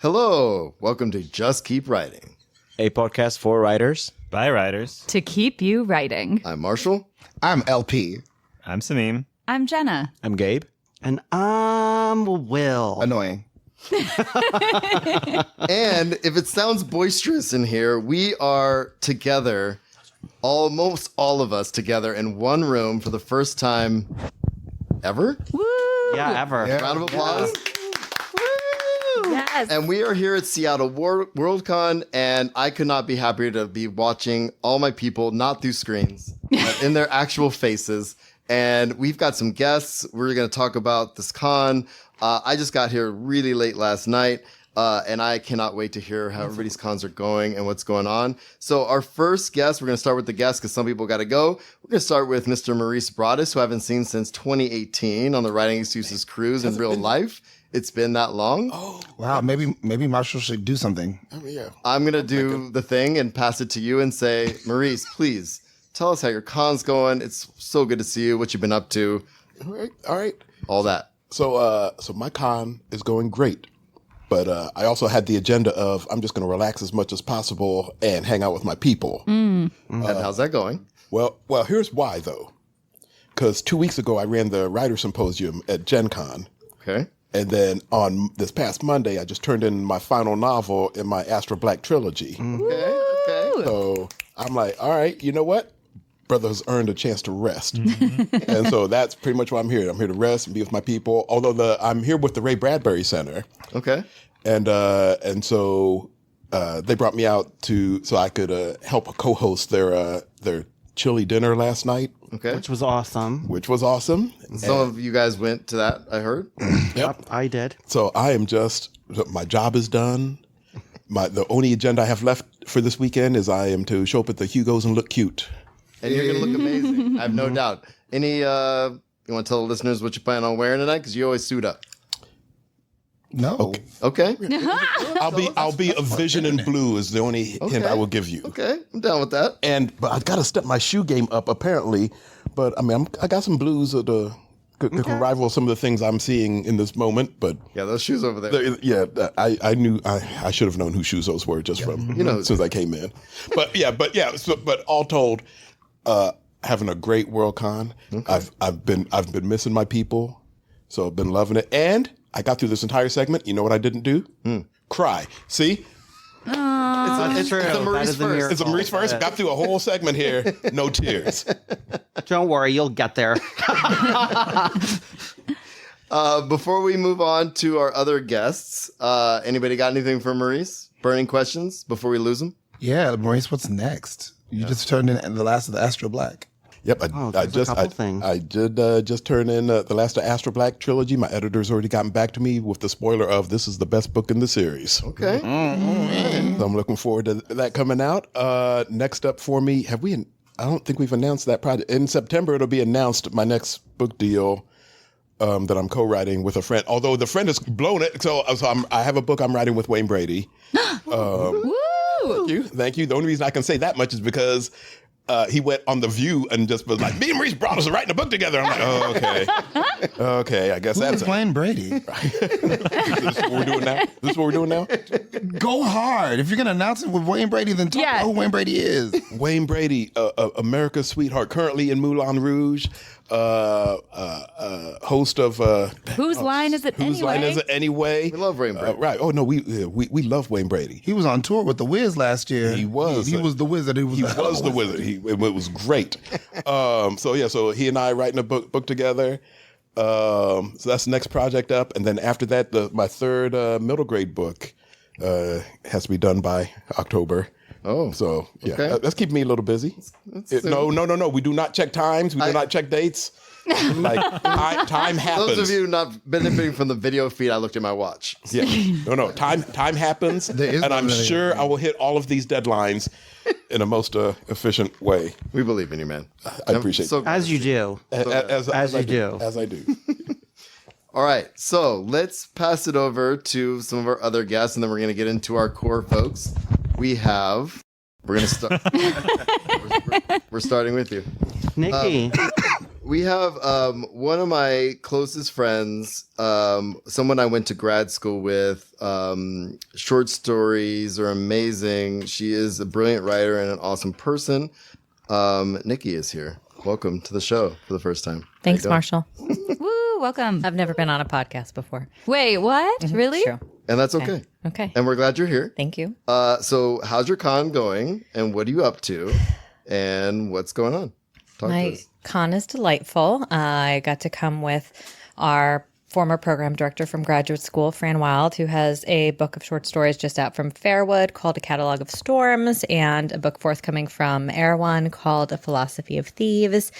Hello, welcome to Just Keep Writing, a podcast for writers by writers to keep you writing. I'm Marshall. I'm LP. I'm Sameem. I'm Jenna. I'm Gabe. And I'm Will. Annoying. And if it sounds boisterous in here, we are together, almost all of us together in one room for the first time ever. Woo! Yeah, ever. Yeah. Round of applause. Yes. And we are here at Seattle Worldcon, and I could not be happier to be watching all my people, not through screens, but in their actual faces. And we've got some guests. We're going to talk about this con. I just got here really late last night, and I cannot wait to hear how everybody's cons are going and what's going on. So our first guest, we're going to start with the guests because some people got to go. We're going to start with Mr. Maurice Broaddus, who I haven't seen since 2018 on the Writing Excuses cruise in real life. It's been that long. Oh, wow. Maybe Marshall should do something. I'm going to do the thing and pass it to you and say, Maurice, please tell us how your con's going. It's so good to see you, what you've been up to, All right. all that. So my con is going great, but I also had the agenda of I'm just going to relax as much as possible and hang out with my people. And how's that going? Well, here's why though, because 2 weeks ago I ran the writer symposium at Gen Con. Okay. And then on this past Monday, I just turned in my final novel in my Astro Black trilogy. Okay. So I'm like, all right, you know what? Brother has earned a chance to rest. And so that's pretty much why I'm here. I'm here to rest and be with my people. Although I'm here with the Ray Bradbury Center. Okay. And so they brought me out so I could help co-host their chili dinner last night. Okay. Which was awesome. Some of you guys went to that, I heard. Yep, I did. So my job is done. The only agenda I have left for this weekend is I am to show up at the Hugos and look cute. And you're going to look amazing. I have no doubt. You want to tell the listeners what you plan on wearing tonight? Because you always suit up. No. Okay. I'll be a vision in blue is the only hint I will give you. Okay. I'm down with that. But I got to step my shoe game up apparently. But I mean, I got some blues that could rival some of the things I'm seeing in this moment. But Yeah, those shoes over there. I knew I should have known whose shoes those were just from since I came in. But all told, having a great Worldcon. Okay. I've been missing my people, so I've been loving it. And I got through this entire segment. You know what I didn't do? Cry. See? It's true. a Maurice first. It's a Maurice first. I got through a whole segment here. No tears. Don't worry, you'll get there. Before we move on to our other guests, anybody got anything for Maurice? Burning questions before we lose him? Yeah, Maurice, what's next? You just turned in the last of the Astro Black. Yep, I did just turn in the last of Astro Black trilogy. My editor's already gotten back to me with the spoiler of this is the best book in the series. Okay. So I'm looking forward to that coming out. Next up for me, I don't think we've announced that project. In September, it'll be announced my next book deal that I'm co-writing with a friend. Although the friend has blown it, so I have a book I'm writing with Wayne Brady. Woo! Thank you. The only reason I can say that much is because he went on The View and just was like, me and Maurice Broaddus are writing a book together. I'm like, oh, okay. Okay, I guess that's Wayne Brady. This is what we're doing now? This is what we're doing now? Go hard. If you're going to announce it with Wayne Brady, then talk about who Wayne Brady is. Wayne Brady, America's sweetheart, currently in Moulin Rouge, host of... Whose line is it anyway? Whose line is it anyway? We love Wayne Brady. Right. Oh, no, we love Wayne Brady. He was on tour with The Wiz last year. He was. He was the wizard. He was the wizard. It was great. So he and I writing a book together. So that's the next project up. And then after that, my third middle grade book has to be done by October. Oh. So, yeah, okay. That's keeping me a little busy. No. We do not check times. We do not check dates. Like, time happens. Those of you not benefiting from the video feed, I looked at my watch. Yeah. No. Time happens. And I'm sure I will hit all of these deadlines in a most efficient way. We believe in you, man. I appreciate it. As you do. As I do. All right, so let's pass it over to some of our other guests, and then we're going to get into our core folks. We're going to start. We're starting with you. Nikki. we have one of my closest friends, someone I went to grad school with. Short stories are amazing. She is a brilliant writer and an awesome person. Nikki is here. Welcome to the show for the first time. Thanks, Marshall. Woo, welcome. I've never been on a podcast before. Wait, what? Really? True. And that's okay. Okay. And we're glad you're here. Thank you. So how's your con going? And what are you up to? And what's going on? Talk to My us. con is delightful. I got to come with our former program director from graduate school, Fran Wild, who has a book of short stories just out from Fairwood called A Catalog of Storms, and a book forthcoming from Erewhon called A Philosophy of Thieves.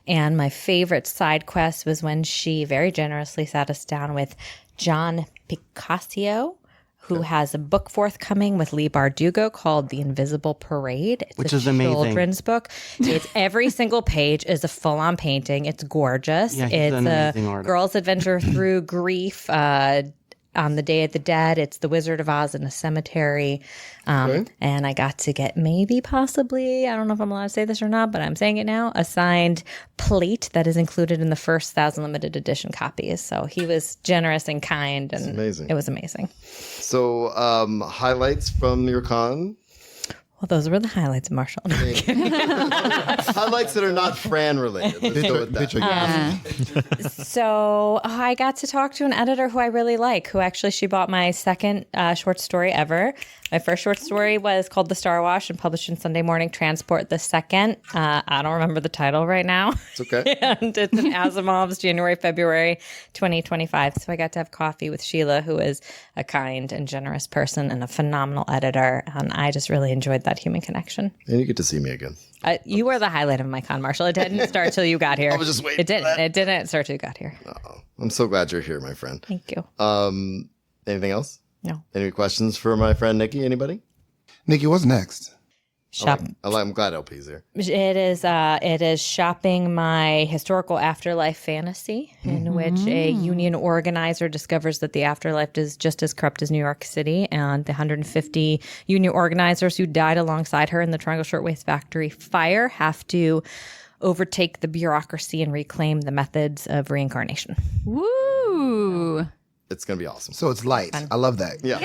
And my favorite side quest was when she very generously sat us down with John Picasso, who has a book forthcoming with Lee Bardugo called The Invisible Parade. It's Which a is amazing. children's book. It's every single page is a full-on painting. It's gorgeous. Yeah, he's It's an a amazing artist. girl's adventure through grief. On the Day of the Dead, it's The Wizard of Oz in a cemetery. And I got to get possibly, I don't know if I'm allowed to say this or not, but I'm saying it now, a signed plate that is included in the first 1,000 limited edition copies. So he was generous and kind, and amazing. It was amazing. So highlights from your con? Well, those were the highlights, Marshall. Highlights that are not Fran related. Let's go with that. So I got to talk to an editor who I really like, who actually she bought my second short story ever. My first short story was called The Star Wash and published in Sunday Morning Transport. The second, I don't remember the title right now. It's okay. And it's in Asimov's January, February 2025. So I got to have coffee with Sheila, who is a kind and generous person and a phenomenal editor. And I just really enjoyed that human connection. And you get to see me again. You were the highlight of my con, Marshall. It didn't start till you got here. I was just waiting It didn't. for that. It didn't start till you got here. I'm so glad you're here, my friend. Thank you. Anything else? No. Any questions for my friend Nikki? Anybody? Nikki, what's next? Shop. I'm glad LP's here. It is shopping my historical afterlife fantasy, in which a union organizer discovers that the afterlife is just as corrupt as New York City, and the 150 union organizers who died alongside her in the Triangle Shirtwaist Factory fire have to overtake the bureaucracy and reclaim the methods of reincarnation. Woo. It's going to be awesome. So it's light. I love that. Yeah.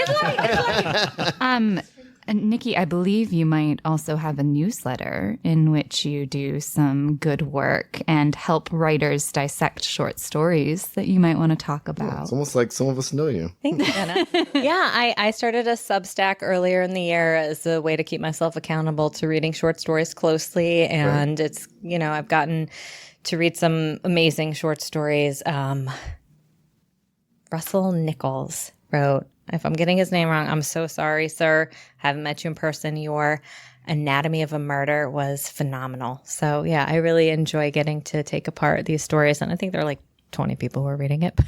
And Nikki, I believe you might also have a newsletter in which you do some good work and help writers dissect short stories that you might want to talk about. It's almost like some of us know you. Thanks, Jenna. Yeah, I started a Substack earlier in the year as a way to keep myself accountable to reading short stories closely. And it's, I've gotten to read some amazing short stories. Russell Nichols wrote, if I'm getting his name wrong, I'm so sorry, sir. Haven't met you in person. Your Anatomy of a Murder was phenomenal. So, yeah, I really enjoy getting to take apart these stories. And I think there are like 20 people who are reading it.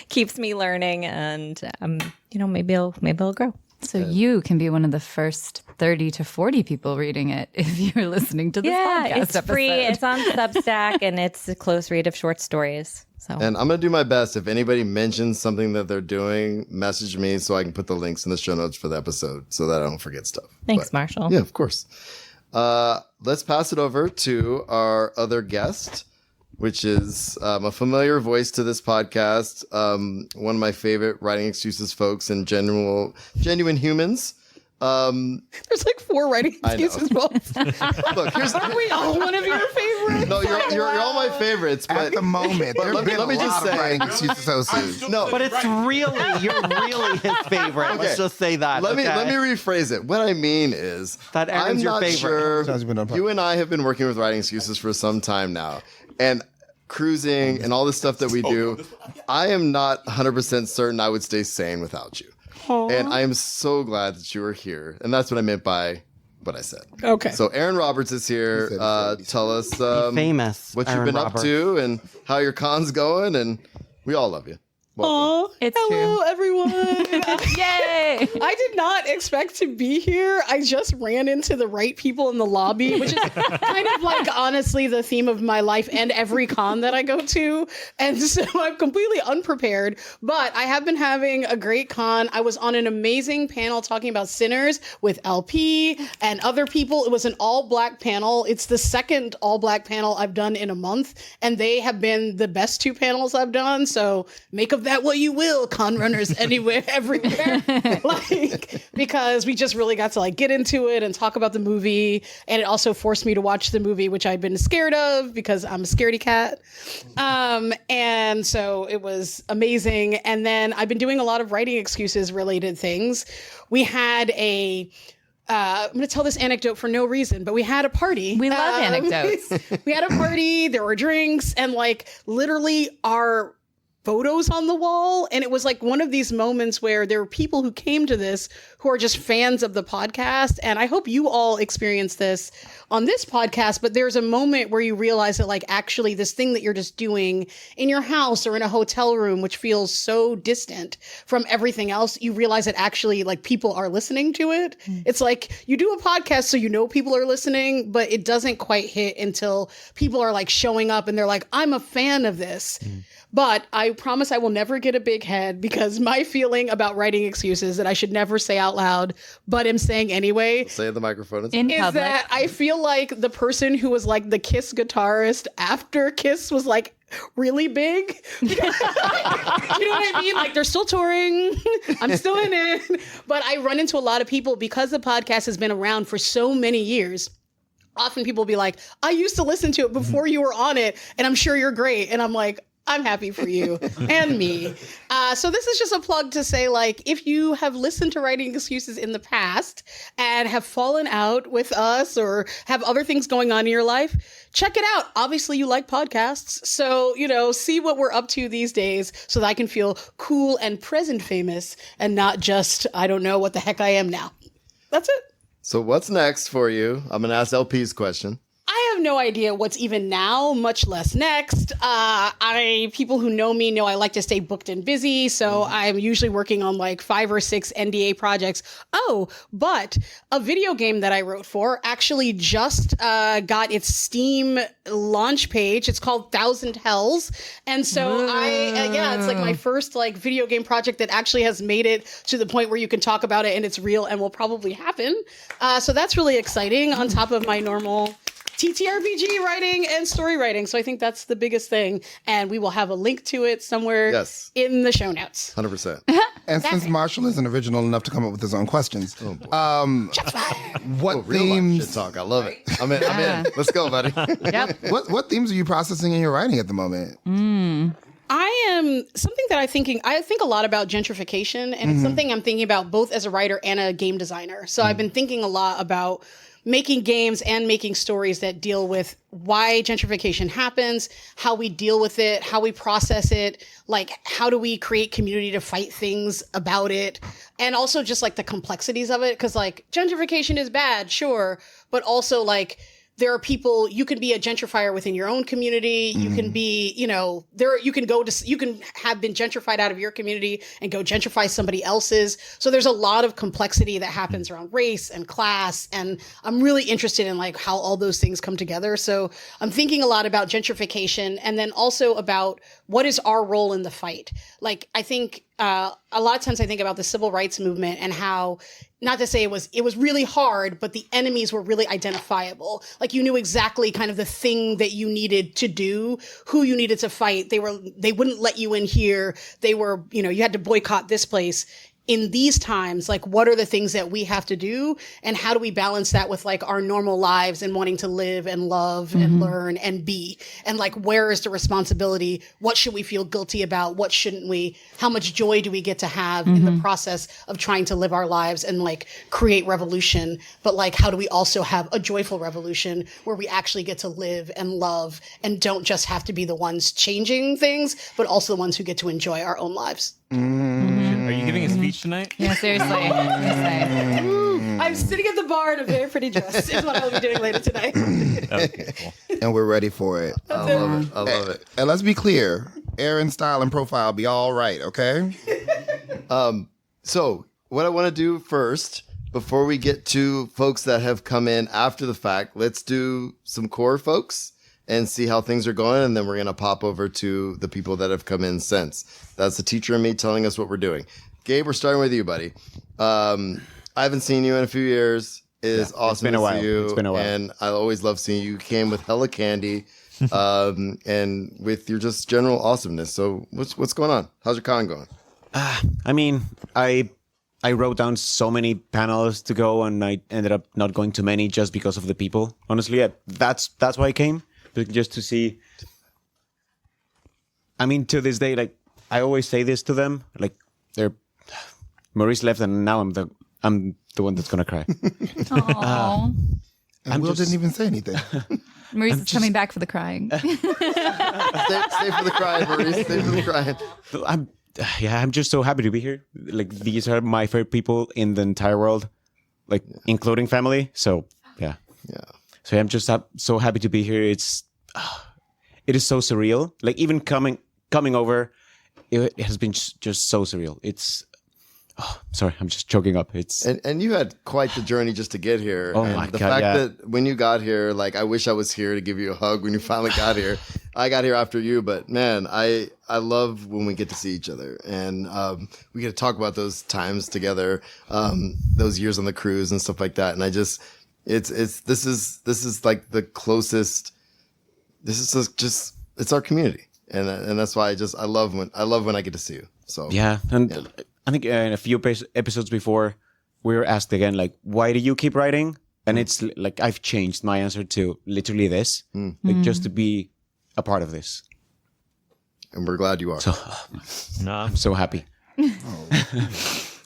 Keeps me learning, and, maybe it'll grow. So you can be one of the first 30 to 40 people reading it if you're listening to this podcast it's episode. free. It's on Substack, and it's a close read of short stories. So And I'm going to do my best. If anybody mentions something that they're doing, message me so I can put the links in the show notes for the episode so that I don't forget stuff. Thanks, Marshall. Yeah, of course. Let's pass it over to our other guest, which is a familiar voice to this podcast. One of my favorite writing excuses folks and genuine humans. There's like 4 writing excuses. Look, Aren't we all one of your favorites? No, you're all my favorites. But At the moment, but there let have been me a just lot of say- writing excuse associates. no, But it's you're really his favorite. Let's just say that. Let me okay? rephrase it. What I mean is That Erin's I'm your not favorite. sure. Sounds been on You and I have been working with writing excuses for some time now, and cruising and all the stuff that we do. I am not 100% certain I would stay sane without you. And I am so glad that you are here. And that's what I meant by what I said. Okay. So Erin Roberts is here. Tell us Famous what you've Erin been Roberts. up to and how your con's going. And we all love you. Welcome. It's Hello, true. everyone. Yay! I did not expect to be here. I just ran into the right people in the lobby, which is kind of like honestly the theme of my life and every con that I go to. And so I'm completely unprepared, but I have been having a great con. I was on an amazing panel talking about Sinners with LP and other people. It was an all-black panel. It's the second all-black panel I've done in a month, and they have been the best two panels I've done. So make of that what you will, con runners anywhere, everywhere. Like, because we just really got to like get into it and talk about the movie. And it also forced me to watch the movie, which I'd been scared of because I'm a scaredy cat. And so it was amazing. And then I've been doing a lot of writing excuses related things. We had I'm going to tell this anecdote for no reason, but we had a party. We love anecdotes. We had a party, there were drinks, and like literally our photos on the wall. And it was like one of these moments where there were people who came to this who are just fans of the podcast. And I hope you all experience this on this podcast, but there's a moment where you realize that like actually this thing that you're just doing in your house or in a hotel room, which feels so distant from everything else, you realize that actually like people are listening to it. It's like you do a podcast so you know people are listening, but it doesn't quite hit until people are like showing up and they're like, I'm a fan of this. But I promise I will never get a big head, because my feeling about writing excuses that I should never say out loud, but am saying anyway, Say at the microphone. In is public. that I feel like the person who was like the Kiss guitarist after Kiss was like really big. You know what I mean? Like they're still touring. I'm still in it. But I run into a lot of people because the podcast has been around for so many years. Often people will be like, I used to listen to it before you were on it, and I'm sure you're great. And I'm like, I'm happy for you and me. So this is just a plug to say, like, if you have listened to Writing Excuses in the past and have fallen out with us or have other things going on in your life, check it out. Obviously, you like podcasts. So, you know, see what we're up to these days so that I can feel cool and present famous and not just, I don't know what the heck I am now. That's it. So what's next for you? I'm going to ask LP's question. I have no idea what's even now, much less next. People who know me know I like to stay booked and busy, so I'm usually working on like 5 or 6 NDA projects. Oh, but a video game that I wrote for actually just got its Steam launch page. It's called 1,000 Hells, and so it's like my first like video game project that actually has made it to the point where you can talk about it and it's real and will probably happen. So that's really exciting on top of my normal TTRPG writing and story writing. So I think that's the biggest thing. And we will have a link to it somewhere in the show notes. 100%. And since Marshall isn't original enough to come up with his own questions, what Real life themes? shit talk. I love it. I'm in. Let's go, buddy. Yep. What themes are you processing in your writing at the moment? I am something that I think a lot about gentrification, and it's something I'm thinking about both as a writer and a game designer. So I've been thinking a lot about making games and making stories that deal with why gentrification happens, how we deal with it, how we process it, like how do we create community to fight things about it, and also just like the complexities of it. Because like gentrification is bad, sure, but also like there are people, you can be a gentrifier within your own community. You can be, you can have been gentrified out of your community and go gentrify somebody else's. So there's a lot of complexity that happens around race and class. And I'm really interested in like how all those things come together. So I'm thinking a lot about gentrification, and then also about what is our role in the fight. Like, I think a lot of times I think about the civil rights movement and how, not to say it was really hard, but the enemies were really identifiable. Like you knew exactly kind of the thing that you needed to do, who you needed to fight. They wouldn't let you in here. They were, you had to boycott this place. In these times, like what are the things that we have to do, and how do we balance that with like our normal lives and wanting to live and love and learn and be, and like where is the responsibility? What should we feel guilty about? What shouldn't we? How much joy do we get to have in the process of trying to live our lives and like create revolution? But like how do we also have a joyful revolution where we actually get to live and love and don't just have to be the ones changing things, but also the ones who get to enjoy our own lives? Are you giving a speech tonight? Yeah, seriously. I'm sitting at the bar in a very pretty dress is what I'll be doing later tonight. Okay, cool. And we're ready for it. I love it. And let's be clear, Erin's style and profile be all right, okay? So what I want to do first, before we get to folks that have come in after the fact, let's do some core folks and see how things are going. And then we're going to pop over to the people that have come in since. That's the teacher and me telling us what we're doing. Gabe, we're starting with you, buddy. I haven't seen you in a few years. It is awesome to see you. It's been a while. And I always love seeing you. You came with hella candy and with your just general awesomeness. So what's going on? How's your con going? I mean, I wrote down so many panels to go, and I ended up not going to many just because of the people. Honestly, that's why I came, just to see. I mean, to this day, like I always say this to them, like Maurice left, and now I'm the one that's gonna cry. Aww. And Will didn't even say anything. Maurice is coming back for the crying. Stay for the crying, Maurice. Stay for the crying. I'm just so happy to be here. Like, these are my favorite people in the entire world, like including family. So yeah. So I'm just so happy to be here. It is so surreal. Like, even coming over, it has been just so surreal. It's sorry, I'm just choking up. It's and you had quite the journey just to get here. Oh and my the God, fact that when you got here, like, I wish I was here to give you a hug when you finally got here. I got here after you, but man, I love when we get to see each other, and we get to talk about those times together, those years on the cruise and stuff like that. And I just, this is like the closest. This is just it's our community, and that's why I love when I get to see you. So yeah, and I think in a few episodes before, we were asked again, like, why do you keep writing? And it's like, I've changed my answer to literally this, like, just to be a part of this. And we're glad you are. So, I'm so happy. Let's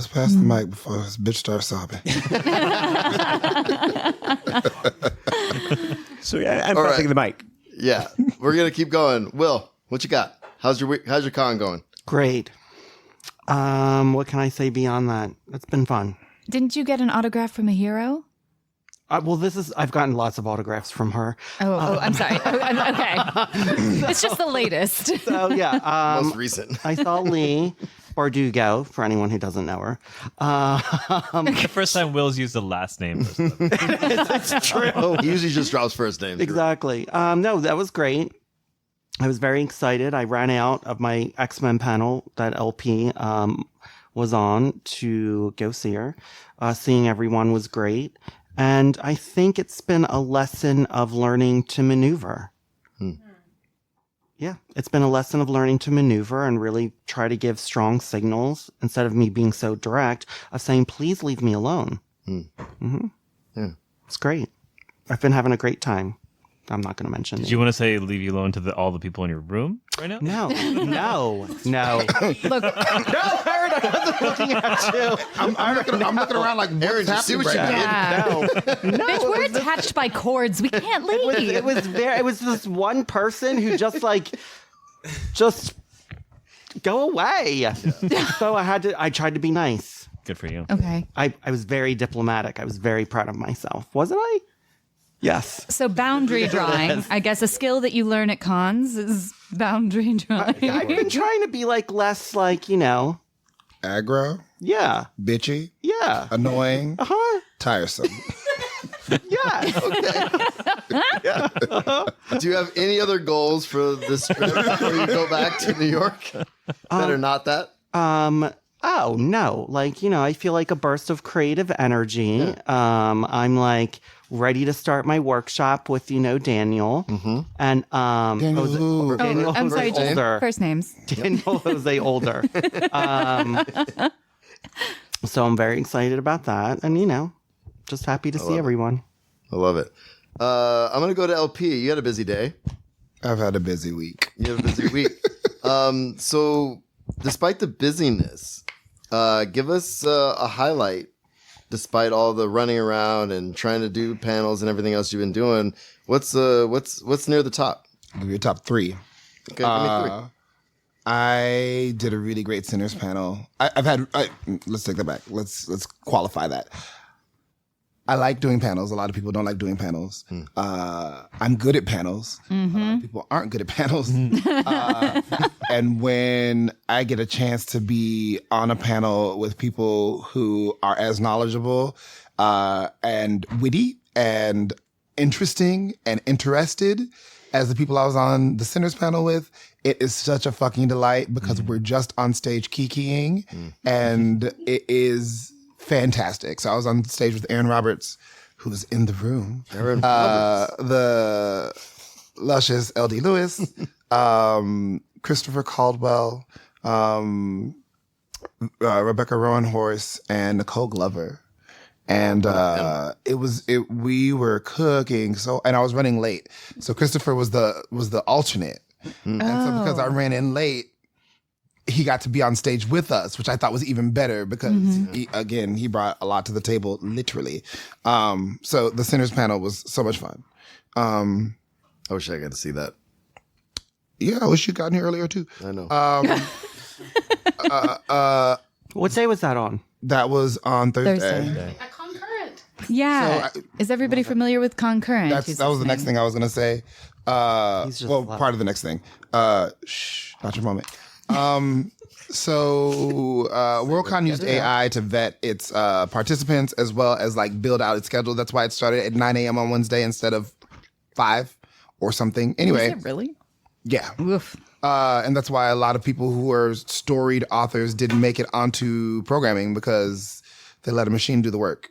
pass the mic before this bitch starts sobbing. So yeah, I'm passing the mic. Yeah, we're gonna keep going. Will, what you got? How's your con going? Great. What can I say beyond that? It's been fun. Didn't you get an autograph from a hero? Well, I've gotten lots of autographs from her. Oh, I'm sorry. Okay. It's just the latest. So, yeah. Most recent. I saw Lee Bardugo, for anyone who doesn't know her. The first time Will's used the last name. It's true. He usually just drops first names. Exactly. No, that was great. I was very excited. I ran out of my X-Men panel that LP was on to go see her. Seeing everyone was great. And I think it's been a lesson of learning to maneuver. Yeah, it's been a lesson of learning to maneuver and really try to give strong signals instead of me being so direct of saying, please leave me alone. Yeah. It's great. I've been having a great time. I'm not going to mention Did you want to say leave you alone to all the people in your room right now? No. Look, No, Erin, I wasn't looking at you. I'm looking around like, Aaron, you see what you did? yeah. Bitch, we're attached by cords. We can't leave. It was this one person who just go away. So I tried to be nice. Good for you. Okay. I was very diplomatic. I was very proud of myself. Wasn't I? Yes. So boundary drawing, I guess a skill that you learn at cons is boundary drawing. I've been trying to be less aggro, yeah, bitchy, yeah, annoying, tiresome. yeah. Do you have any other goals for this trip before you go back to New York that are not that? Oh no, I feel like a burst of creative energy. Yeah. I'm ready to start my workshop with Daniel and Daniel. I'm sorry, just older. First names. Daniel Jose older. So I'm very excited about that, and just happy to see everyone. I love it. I'm gonna go to LP. You had a busy day. I've had a busy week. You have a busy week. So despite the busyness, give us a highlight. Despite all the running around and trying to do panels and everything else you've been doing, what's near the top? I'll give you a top three. Okay, give me three. I did a really great Sinners panel. Let's take that back. Let's qualify that. I like doing panels. A lot of people don't like doing panels. I'm good at panels. A lot of people aren't good at panels. And when I get a chance to be on a panel with people who are as knowledgeable and witty and interesting and interested as the people I was on the Sinners panel with, it is such a fucking delight because we're just on stage kikiing and it is fantastic. So I was on stage with Erin Roberts, who was in the room. The luscious L.D. Lewis, Christopher Caldwell, Rebecca Rowan-Horse, and Nicole Glover. And we were cooking and I was running late. So Christopher was the alternate. And so because I ran in late, he got to be on stage with us, which I thought was even better because he brought a lot to the table, literally. So the Sinners panel was so much fun. I wish I got to see that. Yeah, I wish you got in here earlier too. I know. What day was that on? That was on Thursday. At Concurrent. Yeah. So is everybody familiar with Concurrent? That was the next thing I was going to say. Part of the next thing. Shh, not your moment. So Worldcon used AI to vet its participants as well as like build out its schedule. That's why it started at 9 a.m. on Wednesday instead of 5 or something. Anyway. Is it really? Yeah. Oof. And that's why a lot of people who are storied authors didn't make it onto programming because they let a machine do the work.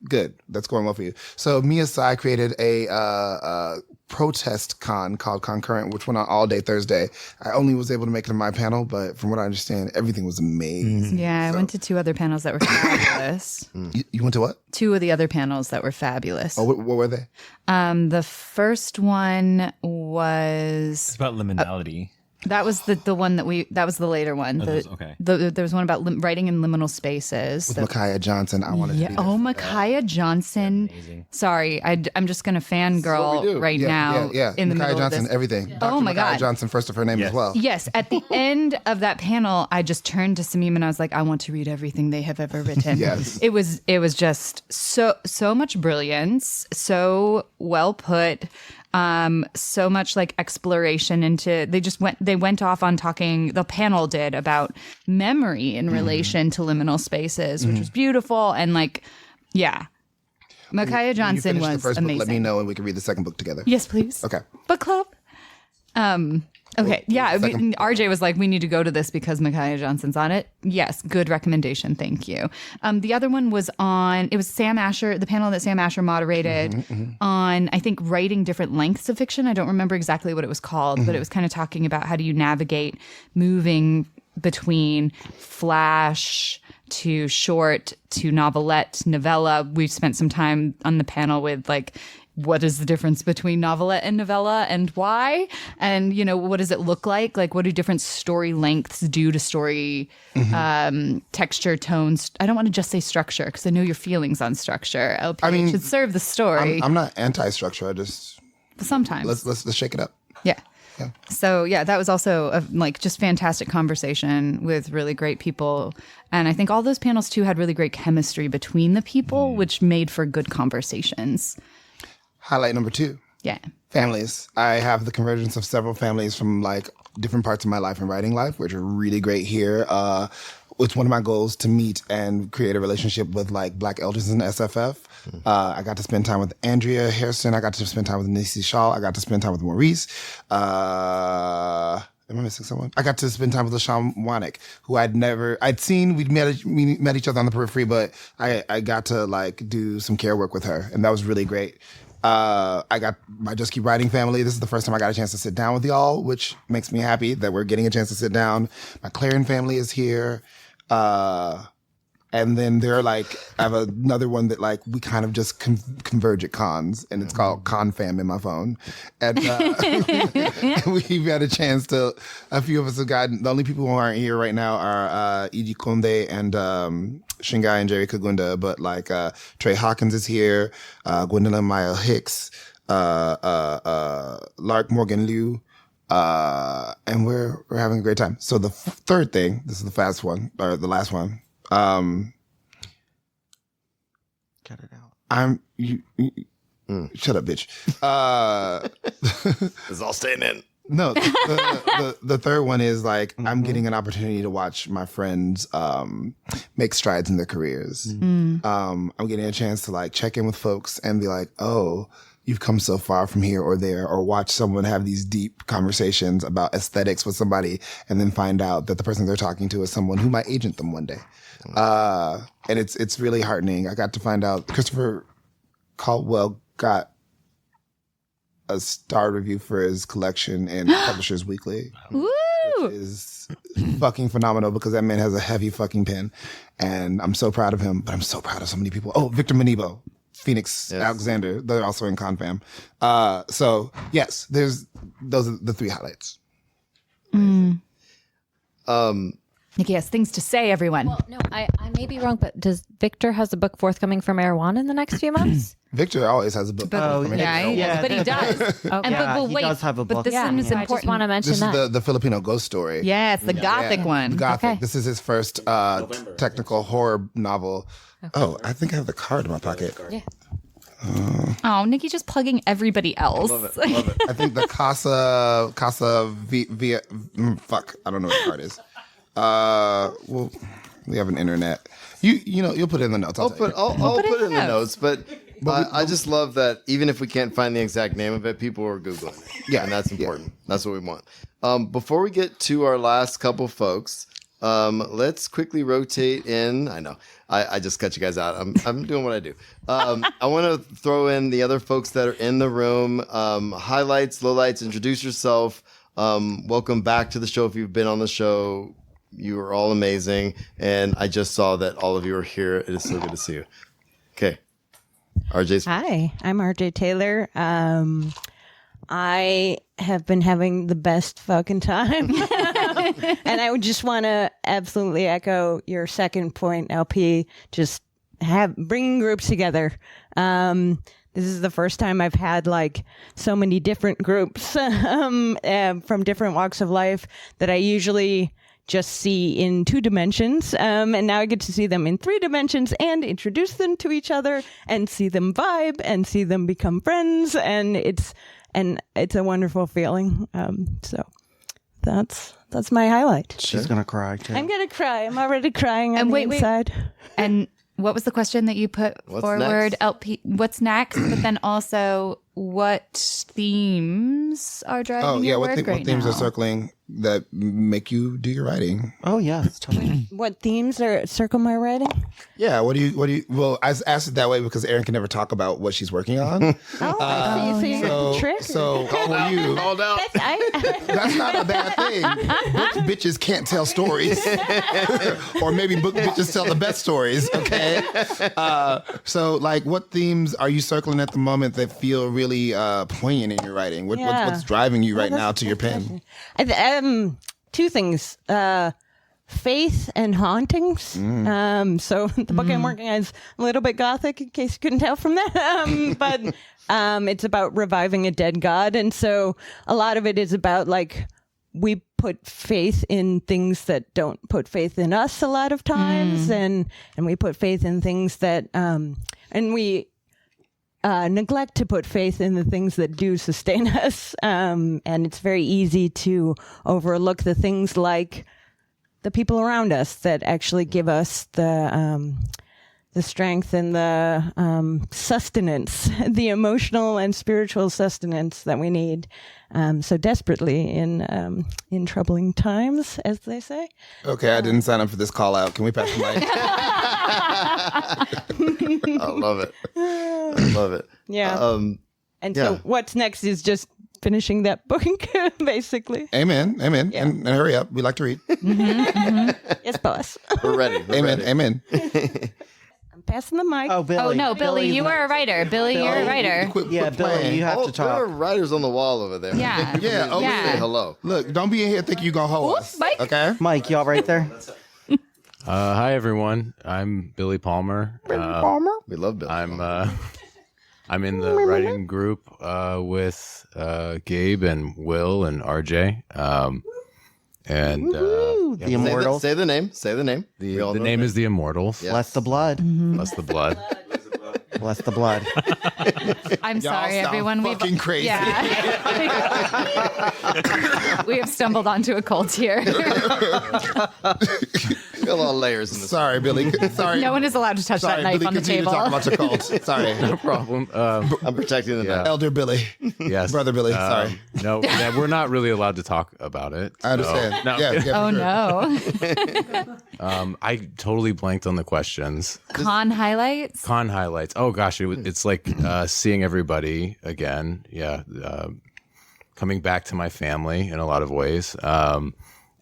Good. That's going well for you. So Mia Sai created a protest con called Concurrent, which went on all day Thursday. I only was able to make it to my panel, but from what I understand, everything was amazing. Yeah, I went to 2 other panels that were fabulous. You went to what? 2 of the other panels that were fabulous. Oh, what were they? The first one was... It's about liminality. That was the one that was the later one. Okay. There was one about writing in liminal spaces. With Micaiah Johnson. I wanted to be there. Micaiah Johnson. Sorry, I'm just going to fangirl right now in the Micaiah middle Johnson, of this. everything. Dr. My Micaiah God. Johnson, first of her name as well. Yes, at the end of that panel, I just turned to Sameem and I was like, I want to read everything they have ever written. Yes. It was just so much brilliance, so well put. So much like exploration into they went off on talking, the panel did, about memory in relation to liminal spaces, which was beautiful. And like, yeah, Micaiah Johnson was the first amazing. book, let me know and we can read the second book together. Yes, please. Okay. Book club. Okay. Yeah. RJ was like, we need to go to this because Micaiah Johnson's on it. Yes. Good recommendation. Thank you. The other one was it was Sam Asher, the panel that Sam Asher moderated on, I think, writing different lengths of fiction. I don't remember exactly what it was called, but it was kind of talking about how do you navigate moving between flash to short to novelette, novella. We spent some time on the panel with like, what is the difference between novelette and novella and why? And, what does it look like? Like, what do different story lengths do to story texture, tones? I don't want to just say structure because I know your feelings on structure. LP should serve the story. I'm not anti-structure. I just... Sometimes. Let's shake it up. Yeah. So, that was also a just fantastic conversation with really great people. And I think all those panels, too, had really great chemistry between the people, which made for good conversations. Highlight number 2. Yeah. Families. I have the convergence of several families from like different parts of my life and writing life, which are really great here. It's one of my goals to meet and create a relationship with like Black elders in SFF. I got to spend time with Andrea Hairston. I got to spend time with Nisi Shaw. I got to spend time with Maurice. Am I missing someone? I got to spend time with LaShawn Wanek, who I'd seen, we met each other on the periphery, but I got to like do some care work with her, and that was really great. I got my Just Keep Writing family. This is the first time I got a chance to sit down with y'all, which makes me happy that we're getting a chance to sit down. My Clarion family is here. And then I have another one that like we kind of just converge at cons, and it's called ConFam in my phone. And we've had a chance a few of us have gotten, the only people who aren't here right now are Iji Konde and Shingai and Jerry Kagunda, but like Trey Hawkins is here, Gwendolyn Maya Hicks, Lark Morgan Liu, and we're having a great time. So the third thing, this is the fast one, or the last one. Get it out. Shut up, bitch. It's all staying in. No, the third one is like I'm getting an opportunity to watch my friends make strides in their careers. I'm getting a chance to like check in with folks and be like, oh, you've come so far from here or there, or watch someone have these deep conversations about aesthetics with somebody and then find out that the person they're talking to is someone who might agent them one day. And it's really heartening. I got to find out Christopher Caldwell got a star review for his collection in Publishers Weekly. Woo! Which is fucking phenomenal because that man has a heavy fucking pen. And I'm so proud of him, but I'm so proud of so many people. Oh, Victor Manibo, Phoenix Alexander. They're also in Confam. So yes, those are the 3 highlights. Nikki has things to say, everyone. Well, no, I may be wrong, but does Victor has a book forthcoming for Marijuana in the next few months? Victor always has a book. But he does. Okay. He does have a book. But this one is I important. just want to mention This that. is the Filipino ghost story. Yeah, it's the gothic one. The Gothic. Okay. This is his first technical horror novel. Okay. Oh, I think I have the card in my pocket. Yeah. Oh, Nikki just plugging everybody else. I love it. I think the Casa via fuck. I don't know what the card is. Well, we have an internet. You'll put it in the notes. I'll put it in the notes, but I just love that even if we can't find the exact name of it, people are Googling it. Yeah, and that's important. Yeah. That's what we want. Before we get to our last couple folks, let's quickly rotate in. I know I just cut you guys out. I'm doing what I do. I want to throw in the other folks that are in the room. Highlights, lowlights. Introduce yourself. Welcome back to the show. If you've been on the show, you are all amazing. And I just saw that all of you are here. It is so good to see you. Okay. RJ's. Hi, I'm RJ Taylor. I have been having the best fucking time. And I would just want to absolutely echo your second point, LP, just bringing groups together. This is the first time I've had like so many different groups from different walks of life that I usually just see in 2 dimensions. And now I get to see them in 3 dimensions and introduce them to each other and see them vibe and see them become friends. And it's a wonderful feeling. So that's my highlight. She's going to cry too. I'm going to cry. I'm already crying on the inside. And what was the question that you put forward? Next? LP, what's next? But then also, what themes are driving your work right what themes now? are circling that make you do your writing? Oh yes, totally. What themes are circle my writing? Yeah, what do you? Well, I asked it that way because Erin can never talk about what she's working on. I see. So, Trick. so for you, that's not a bad thing. Book bitches can't tell stories, or maybe book bitches tell the best stories. Okay, so like, what themes are you circling at the moment that feel really poignant in your writing? What's driving you right now to your pen? 2 things. Faith and hauntings. So the book I'm working on is a little bit gothic, in case you couldn't tell from that. But it's about reviving a dead god. And so a lot of it is about like, we put faith in things that don't put faith in us a lot of times. And we put faith in things that, and we neglect to put faith in the things that do sustain us. And it's very easy to overlook the things like the people around us that actually give us the strength and the sustenance, the emotional and spiritual sustenance that we need so desperately in troubling times, as they say. Okay, I didn't sign up for this call out. Can we pass the mic? I love it. I love it. Yeah. So what's next is just finishing that book, basically. Amen. And hurry up. We like to read. Yes, boss. We're ready. Amen. I'm passing the mic. Oh, Billy. Oh, no, Billy, you are a writer. Billy, you're a writer. Billy, you have to talk. There are writers on the wall over there. Yeah. Yeah. Okay. Say hello. Look, don't be in here thinking you're going to hold us. Mike. Okay? Mike, y'all right there? Hi everyone. I'm Billy Palmer. We love Bill. I'm in the writing group with Gabe and Will and RJ. The Immortals. Say the name. The name is The Immortals. Yes. Less the blood. Less the blood. Bless the blood. I'm Y'all sorry, sound everyone. fucking crazy. Yeah. We have stumbled onto a cult here. Got a lot of layers in this. Sorry, Billy. Sorry. No one is allowed to touch that knife Billy, on the continue table. to talk about your cult. Sorry. No problem. I'm protecting the knife. Elder Billy. Yes. Brother Billy. Sorry. No, yeah, we're not really allowed to talk about it. I understand. No. Yeah, Oh for sure. no. I totally blanked on the questions. Con highlights? Con highlights. Oh gosh, it's like seeing everybody again. Yeah, coming back to my family in a lot of ways.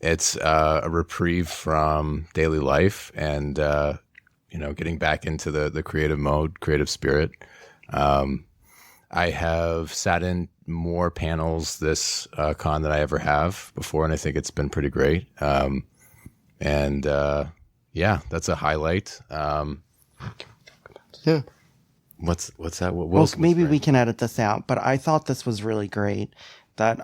It's a reprieve from daily life, and getting back into the creative mode, creative spirit. I have sat in more panels this con than I ever have before, and I think it's been pretty great. Yeah, that's a highlight. Yeah. What's that? What Well, else was maybe there? we can edit this out, but I thought this was really great. That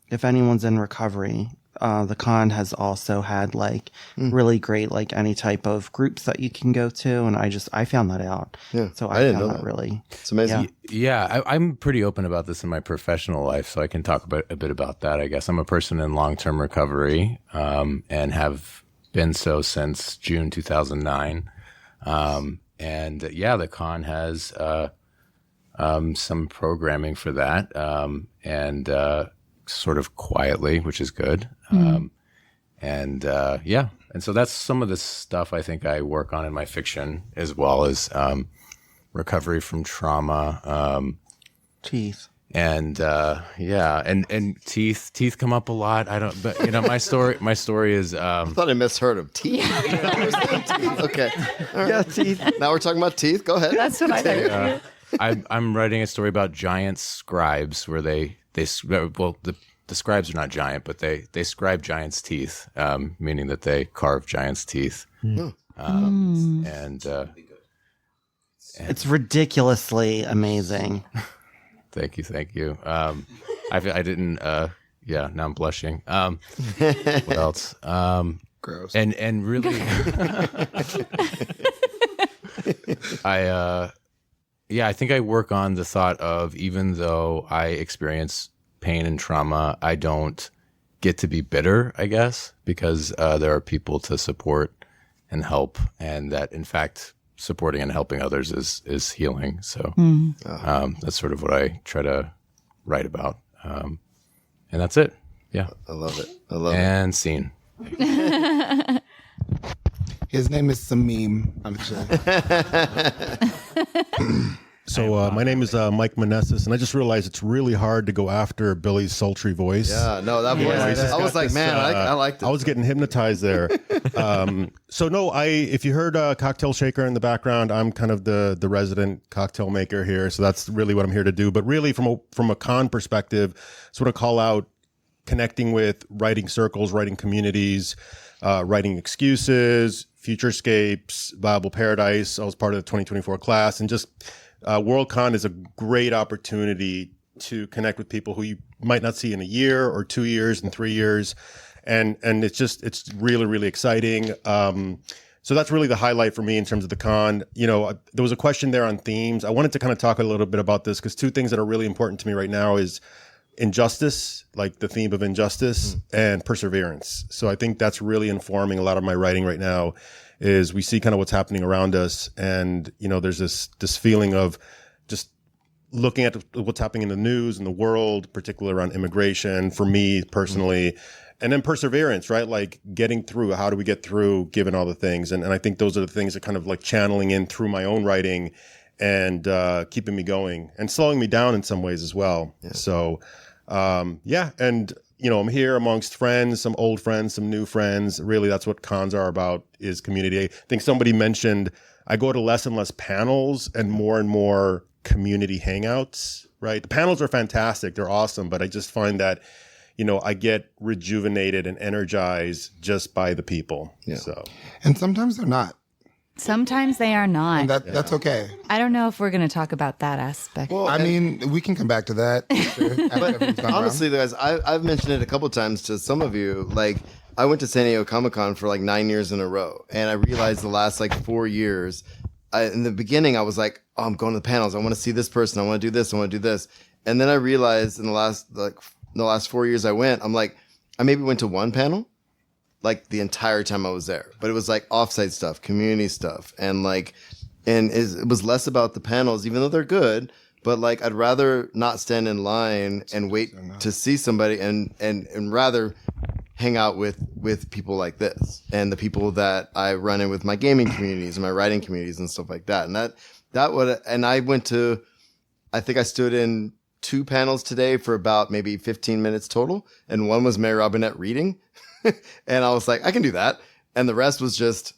if anyone's in recovery, the con has also had like really great like any type of groups that you can go to, and I found that out. Yeah, so I didn't found know that that. really. It's amazing. Yeah, I'm pretty open about this in my professional life, so I can talk a bit about that. I guess I'm a person in long-term recovery, and have been so since June 2009. The con has some programming for that, and sort of quietly, which is good. And so that's some of the stuff I think I work on in my fiction, as well as recovery from trauma. Teeth. And and teeth come up a lot. I don't, but my story is. I thought I misheard of teeth. Teeth. Okay. All right. Yeah, teeth. Now we're talking about teeth. Go ahead. That's what I thought. I'm writing a story about giant scribes where the scribes are not giant, but they scribe giants' teeth, meaning that they carve giants' teeth. It's ridiculously amazing. Thank you. I didn't. Now I'm blushing. What else? Gross. And really, I think I work on the thought of, even though I experience pain and trauma, I don't get to be bitter, I guess, because there are people to support and help, and that in fact supporting and helping others is healing. So that's sort of what I try to write about, and that's it. Yeah, I love it. And scene. His name is Sameem. I'm sure. So my name is Mike Manessis, and I just realized it's really hard to go after Billy's sultry voice. Yeah, no, that voice. I was like, man, I liked it. I was getting hypnotized there. If you heard Cocktail Shaker in the background, I'm kind of the resident cocktail maker here. So that's really what I'm here to do. But really, from a con perspective, sort of call out connecting with writing circles, writing communities, writing excuses, futurescapes, Viable Paradise. I was part of the 2024 class, and just Worldcon is a great opportunity to connect with people who you might not see in a year or 2 years and 3 years. And it's really, really exciting. So that's really the highlight for me in terms of the con. There was a question there on themes. I wanted to kind of talk a little bit about this, because two things that are really important to me right now is injustice, like the theme of injustice, and perseverance. So I think that's really informing a lot of my writing right now. Is we see kind of what's happening around us, and there's this feeling of just looking at what's happening in the news and the world, particularly around immigration for me personally, and then perseverance, right? Like getting through. How do we get through given all the things? And I think those are the things that kind of like channeling in through my own writing and keeping me going and slowing me down in some ways as well. Yeah. So and I'm here amongst friends, some old friends, some new friends. Really, that's what cons are about, is community. I think somebody mentioned I go to less and less panels and more community hangouts, right? The panels are fantastic. They're awesome. But I just find that, I get rejuvenated and energized just by the people. Yeah. So, and sometimes they're not. Sometimes they are not. And that's okay. I don't know if we're going to talk about that aspect. Well, I mean, we can come back to that. But honestly, guys, I've mentioned it a couple of times to some of you. Like, I went to San Diego Comic-Con for like 9 years in a row, and I realized the last like 4 years, in the beginning, I was like, oh, I'm going to the panels. I want to see this person. I want to do this. I want to do this. And then I realized in the last 4 years I went, I'm like, I maybe went to one panel like the entire time I was there, but it was like offsite stuff, community stuff. And it was less about the panels, even though they're good, but like, I'd rather not stand in line and wait to see somebody and rather hang out with people like this and the people that I run in with my gaming communities and my writing communities and stuff like that. And I went to, I think I stood in 2 panels today for about maybe 15 minutes total. And one was Mary Robinette reading. And I was like, I can do that. And the rest was just,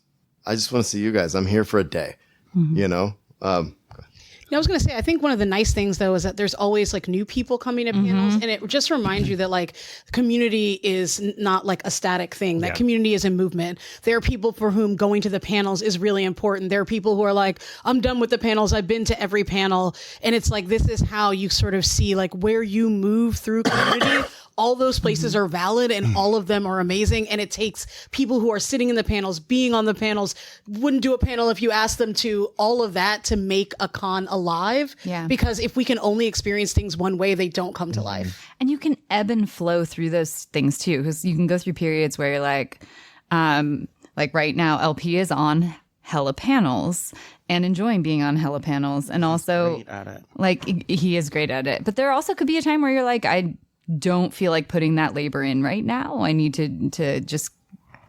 I just want to see you guys. I'm here for a day, you know? I was going to say, I think one of the nice things, though, is that there's always like new people coming to panels. And it just reminds you that like community is not like a static thing, that community is a movement. There are people for whom going to the panels is really important. There are people who are like, I'm done with the panels. I've been to every panel. And it's like, this is how you sort of see like where you move through community. All those places are valid and all of them are amazing. And it takes people who are sitting in the panels, being on the panels, wouldn't do a panel if you asked them to, all of that to make a con alive. Yeah. Because if we can only experience things one way, they don't come to life. And you can ebb and flow through those things too, because you can go through periods where you're like right now, LP is on hella panels and enjoying being on hella panels. And also, great at it. Like he is great at it. But there also could be a time where you're like, I don't feel like putting that labor in right now. I need to just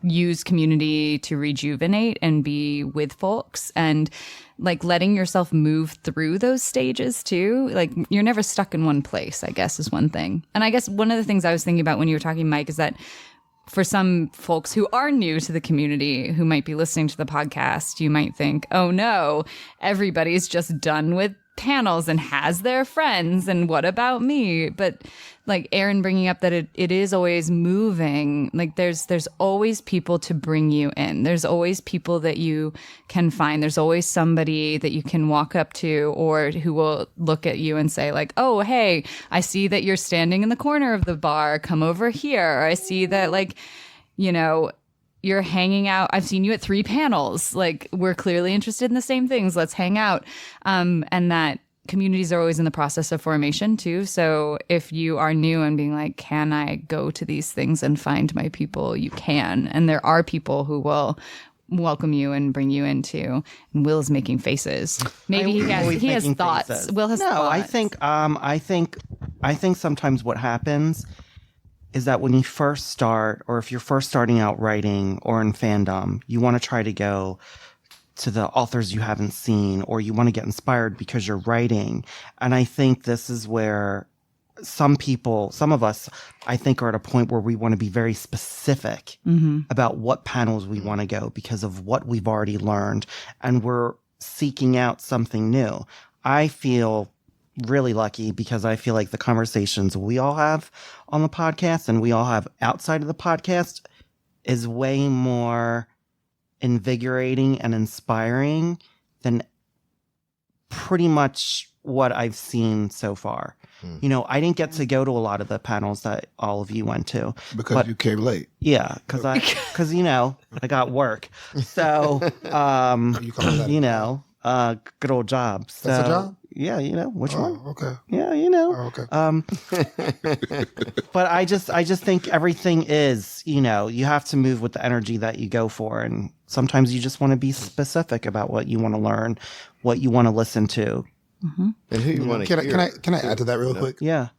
use community to rejuvenate and be with folks and like letting yourself move through those stages too. Like you're never stuck in one place, I guess, is one thing. And I guess one of the things I was thinking about when you were talking, Mike, is that for some folks who are new to the community who might be listening to the podcast, you might think, oh no, everybody's just done with panels and has their friends and what about me? But like Erin bringing up that it is always moving, like there's always people to bring you in. There's always people that you can find. There's always somebody that you can walk up to or who will look at you and say like, oh, hey, I see that you're standing in the corner of the bar. Come over here. Or I see that like, you know, you're hanging out. I've seen you at 3 panels. Like we're clearly interested in the same things. Let's hang out. And that communities are always in the process of formation too. So if you are new and being like, can I go to these things and find my people? You can. And there are people who will welcome you and bring you into. And Will's making faces. Maybe he has thoughts. Faces. Will has thoughts. I think sometimes what happens is that when you first start, or if you're first starting out writing or in fandom, you want to try to go to the authors you haven't seen, or you want to get inspired because you're writing. And I think this is where some of us, I think, are at a point where we want to be very specific about what panels we want to go because of what we've already learned. And we're seeking out something new. I feel really lucky because I feel like the conversations we all have on the podcast and we all have outside of the podcast is way more invigorating and inspiring than pretty much what I've seen so far. You know, I didn't get to go to a lot of the panels that all of you went to because you came late. Yeah, because you know, I got work. So you know, good old job. So, that's a job? Yeah, you know, which one? Okay. Yeah, you know. Oh, okay. But I just think everything is, you know, you have to move with the energy that you go for. And sometimes you just want to be specific about what you want to learn, what you want to listen to. And who you want to hear. Can I add to that real quick? Yeah.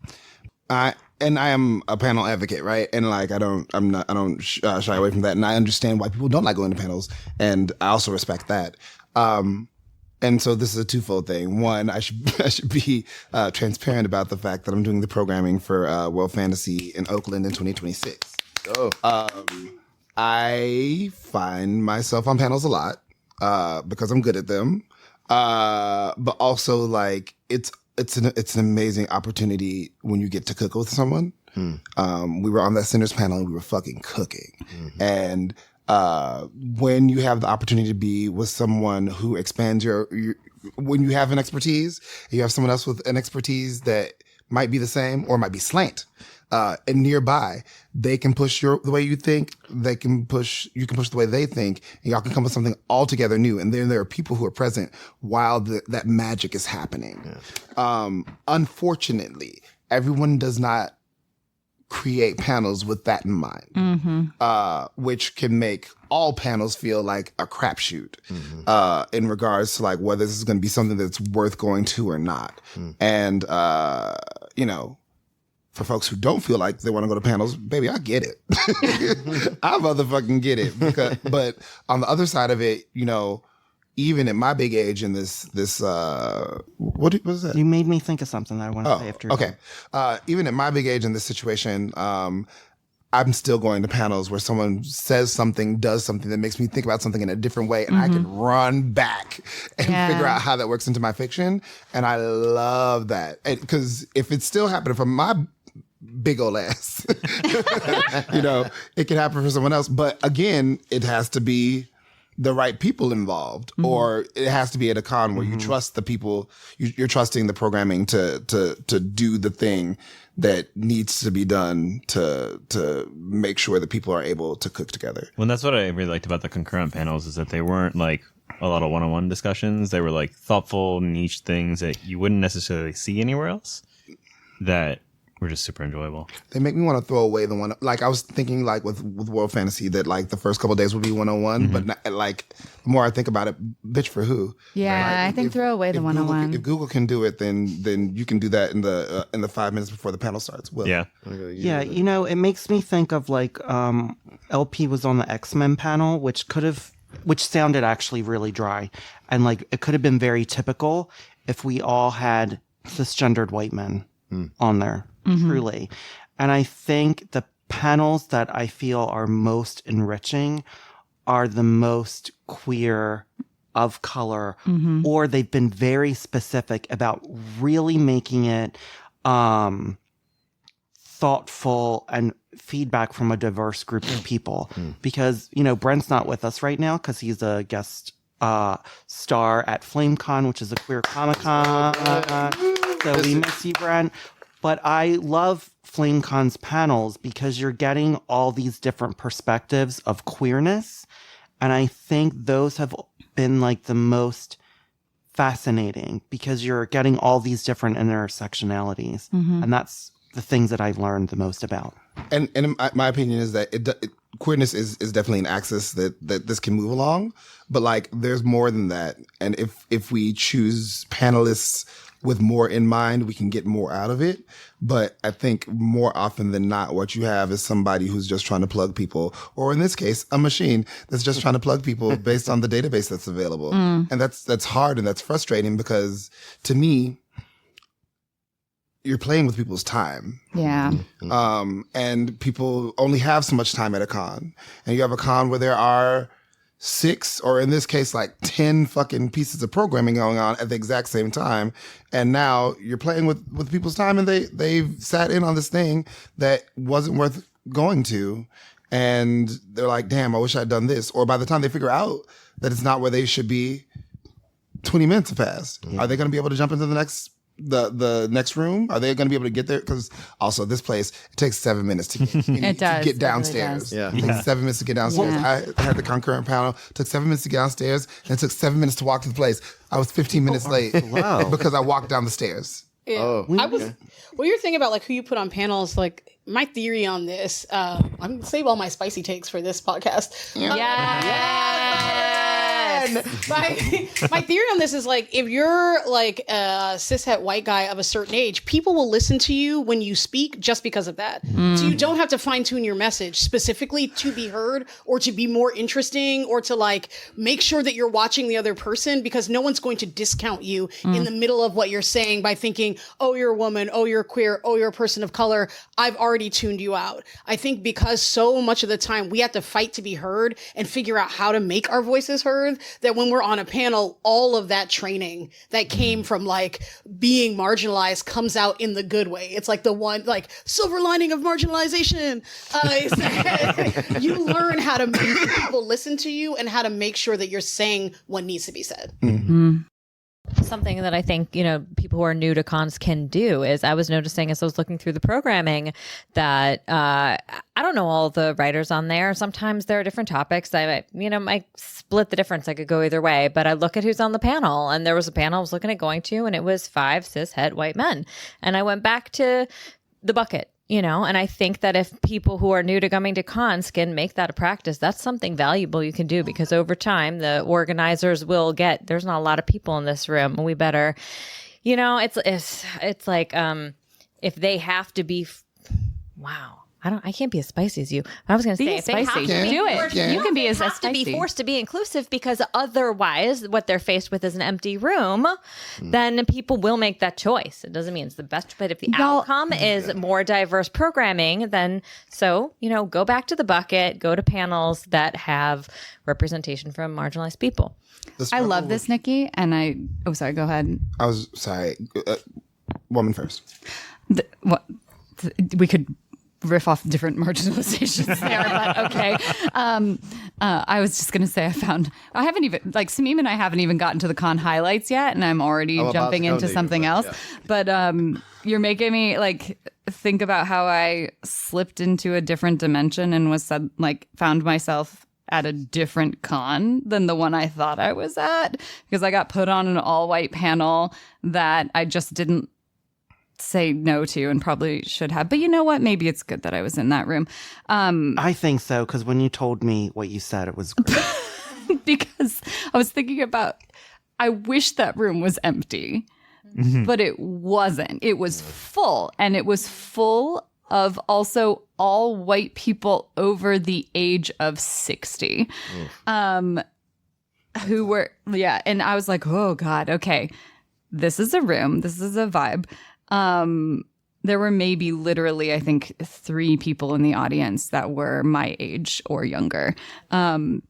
I am a panel advocate, right? And like, I don't shy away from that. And I understand why people don't like going to panels. And I also respect that. And so this is a twofold thing. One, I should be transparent about the fact that I'm doing the programming for World Fantasy in Oakland in 2026. I find myself on panels a lot because I'm good at them, but also like it's an amazing opportunity when you get to cook with someone. We were on that Sinners panel and we were fucking cooking, and when you have the opportunity to be with someone who expands when you have an expertise, you have someone else with an expertise that might be the same or might be slant. and nearby, they can push the way you think. You can push the way they think, and y'all can come with something altogether new. And then there are people who are present while that magic is happening. Yeah. Unfortunately, everyone does not create panels with that in mind, which can make all panels feel like a crapshoot in regards to like whether this is going to be something that's worth going to or not. And for folks who don't feel like they want to go to panels, baby, I get it. I motherfucking get it. But on the other side of it, even at my big age in this what was that? You made me think of something I want to say after. Okay. Even at my big age in this situation, I'm still going to panels where someone says something, does something that makes me think about something in a different way, and I can run back and figure out how that works into my fiction. And I love that. Because if it's still happening from my big old ass, it can happen for someone else. But again, it has to be the right people involved, or it has to be at a con where you trust the people, you're trusting the programming to do the thing that needs to be done to make sure that people are able to cook together. Well, that's what I really liked about the concurrent panels, is that they weren't like a lot of one-on-one discussions. They were like thoughtful, niche things that you wouldn't necessarily see anywhere else that were just super enjoyable. They make me want to throw away the one. Like I was thinking, like with World Fantasy, that like the first couple of days would be 101, but not, like the more I think about it, bitch for who? Yeah, right? I think throw away the 101. If Google can do it, then you can do that in the 5 minutes before the panel starts. Well, yeah. It makes me think of like LP was on the X-Men panel, which sounded actually really dry, and like it could have been very typical if we all had cisgendered white men on there. Truly. And I think the panels that I feel are most enriching are the most queer, of color, or they've been very specific about really making it thoughtful and feedback from a diverse group of people. Because, Brent's not with us right now because he's a guest star at FlameCon, which is a queer Comic-Con. So we miss you, Brent. But I love FlameCon's panels because you're getting all these different perspectives of queerness. And I think those have been like the most fascinating because you're getting all these different intersectionalities. And that's the things that I've learned the most about. And my opinion is that queerness is definitely an axis that this can move along. But like there's more than that. And if we choose panelists with more in mind, we can get more out of it. But I think more often than not, what you have is somebody who's just trying to plug people, or in this case, a machine that's just trying to plug people based on the database that's available. And that's hard and that's frustrating because to me, you're playing with people's time. Yeah. And people only have so much time at a con. And you have a con where there are 6, or in this case, like 10 fucking pieces of programming going on at the exact same time. And now you're playing with people's time, and they've sat in on this thing that wasn't worth going to. And they're like, damn, I wish I'd done this. Or by the time they figure out that it's not where they should be, 20 minutes have passed. Are they going to be able to jump into the next room? Are they going to be able to get there? Because also this place, it takes 7 minutes to get downstairs. It It takes 7 minutes to get downstairs. I had the concurrent panel. It took 7 minutes to get downstairs, and it took 7 minutes to walk to the place. I was 15 minutes late because I walked down the stairs. Yeah. What you're thinking about, like who you put on panels, like my theory on this, I'm going to save all my spicy takes for this podcast. My theory on this is like, if you're like a cishet white guy of a certain age, people will listen to you when you speak just because of that. So you don't have to fine tune your message specifically to be heard or to be more interesting or to like make sure that you're watching the other person, because no one's going to discount you in the middle of what you're saying by thinking, oh, you're a woman, oh, you're queer, oh, you're a person of color. I've already tuned you out. I think because so much of the time we have to fight to be heard and figure out how to make our voices heard, that when we're on a panel, all of that training that came from like being marginalized comes out in the good way. It's like the one like silver lining of marginalization. You learn how to make people listen to you and how to make sure that you're saying what needs to be said. something that I think, people who are new to cons can do is I was noticing as I was looking through the programming that I don't know all the writers on there. Sometimes there are different topics. I split the difference. I could go either way, but I look at who's on the panel, and there was a panel I was looking at going to, and it was 5 cis het white men. And I went back to the bucket. And I think that if people who are new to coming to cons can make that a practice, that's something valuable you can do, because over time the organizers will get, there's not a lot of people in this room. We better, it's like, if they have to be, wow. I can't be as spicy as you. I was going to say, if they have to do it. You can be as have to be forced to be inclusive, because otherwise, what they're faced with is an empty room. Then people will make that choice. It doesn't mean it's the best, but if the outcome is more diverse programming, then go back to the bucket, go to panels that have representation from marginalized people. I love this, Nikki, and sorry, go ahead. I was sorry. Woman first. We could riff off different marginalizations there, but okay. I was just going to say I haven't even, Sameem and I haven't even gotten to the con highlights yet, and I'm already jumping into something else. Yeah. But you're making me think about how I slipped into a different dimension and found myself at a different con than the one I thought I was at, because I got put on an all-white panel that I just didn't say no to and probably should have. But you know what? Maybe it's good that I was in that room. I think so, because when you told me what you said, it was great. Because I was thinking about, I wish that room was empty, but it wasn't. It was full, and it was full of also all white people over the age of 60. Who were, and I was like, oh God, okay, this is a room, this is a vibe. There were maybe literally, I think, 3 people in the audience that were my age or younger. And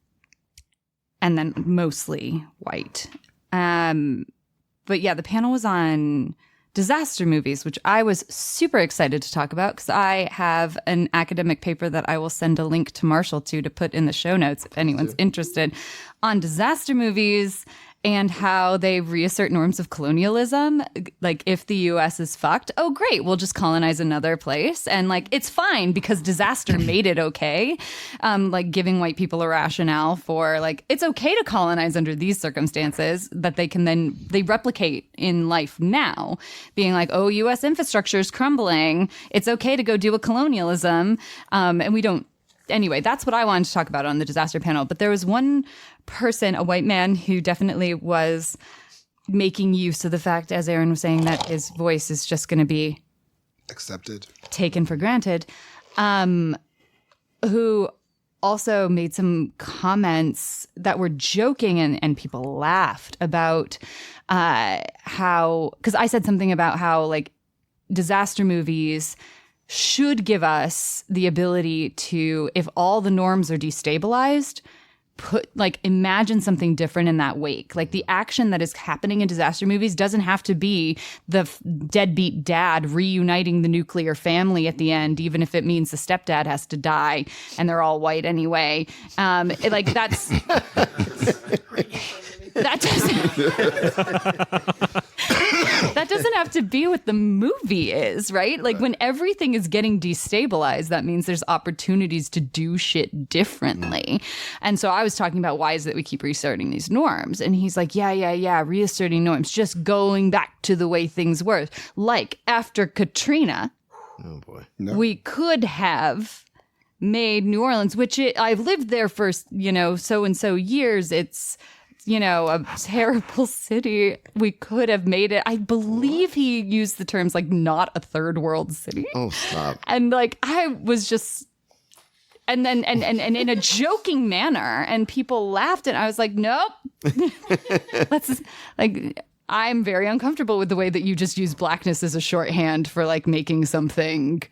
then mostly white. But yeah, the panel was on disaster movies, which I was super excited to talk about, because I have an academic paper that I will send a link to Marshall to put in the show notes if anyone's interested, on disaster movies and how they reassert norms of colonialism. If the U.S. is fucked, oh great, we'll just colonize another place, and it's fine because disaster made it okay. Giving white people a rationale for it's okay to colonize under these circumstances that they replicate in life now, being oh, U.S. infrastructure is crumbling, it's okay to go do a colonialism, and we don't. Anyway, that's what I wanted to talk about on the disaster panel. But there was one person, a white man, who definitely was making use of the fact, as Erin was saying, that his voice is just going to be accepted, taken for granted, who also made some comments that were joking, and people laughed about how, because I said something about how disaster movies should give us the ability to, if all the norms are destabilized, imagine something different in that wake. The action that is happening in disaster movies doesn't have to be the deadbeat dad reuniting the nuclear family at the end, even if it means the stepdad has to die and they're all white anyway. That's that doesn't have to be what the movie is, right? When everything is getting destabilized, that means there's opportunities to do shit differently. And so I was talking about, why is it that we keep reasserting these norms? And he's like, yeah, reasserting norms, just going back to the way things were. After Katrina, oh boy, we could have made New Orleans, which I've lived there for, so and so years. It's a terrible city. We could have made it. I believe he used the terms not a third world city. Oh, stop. And I was just, and then and in a joking manner, and people laughed, and I was like, nope. Let's I'm very uncomfortable with the way that you just use blackness as a shorthand for making something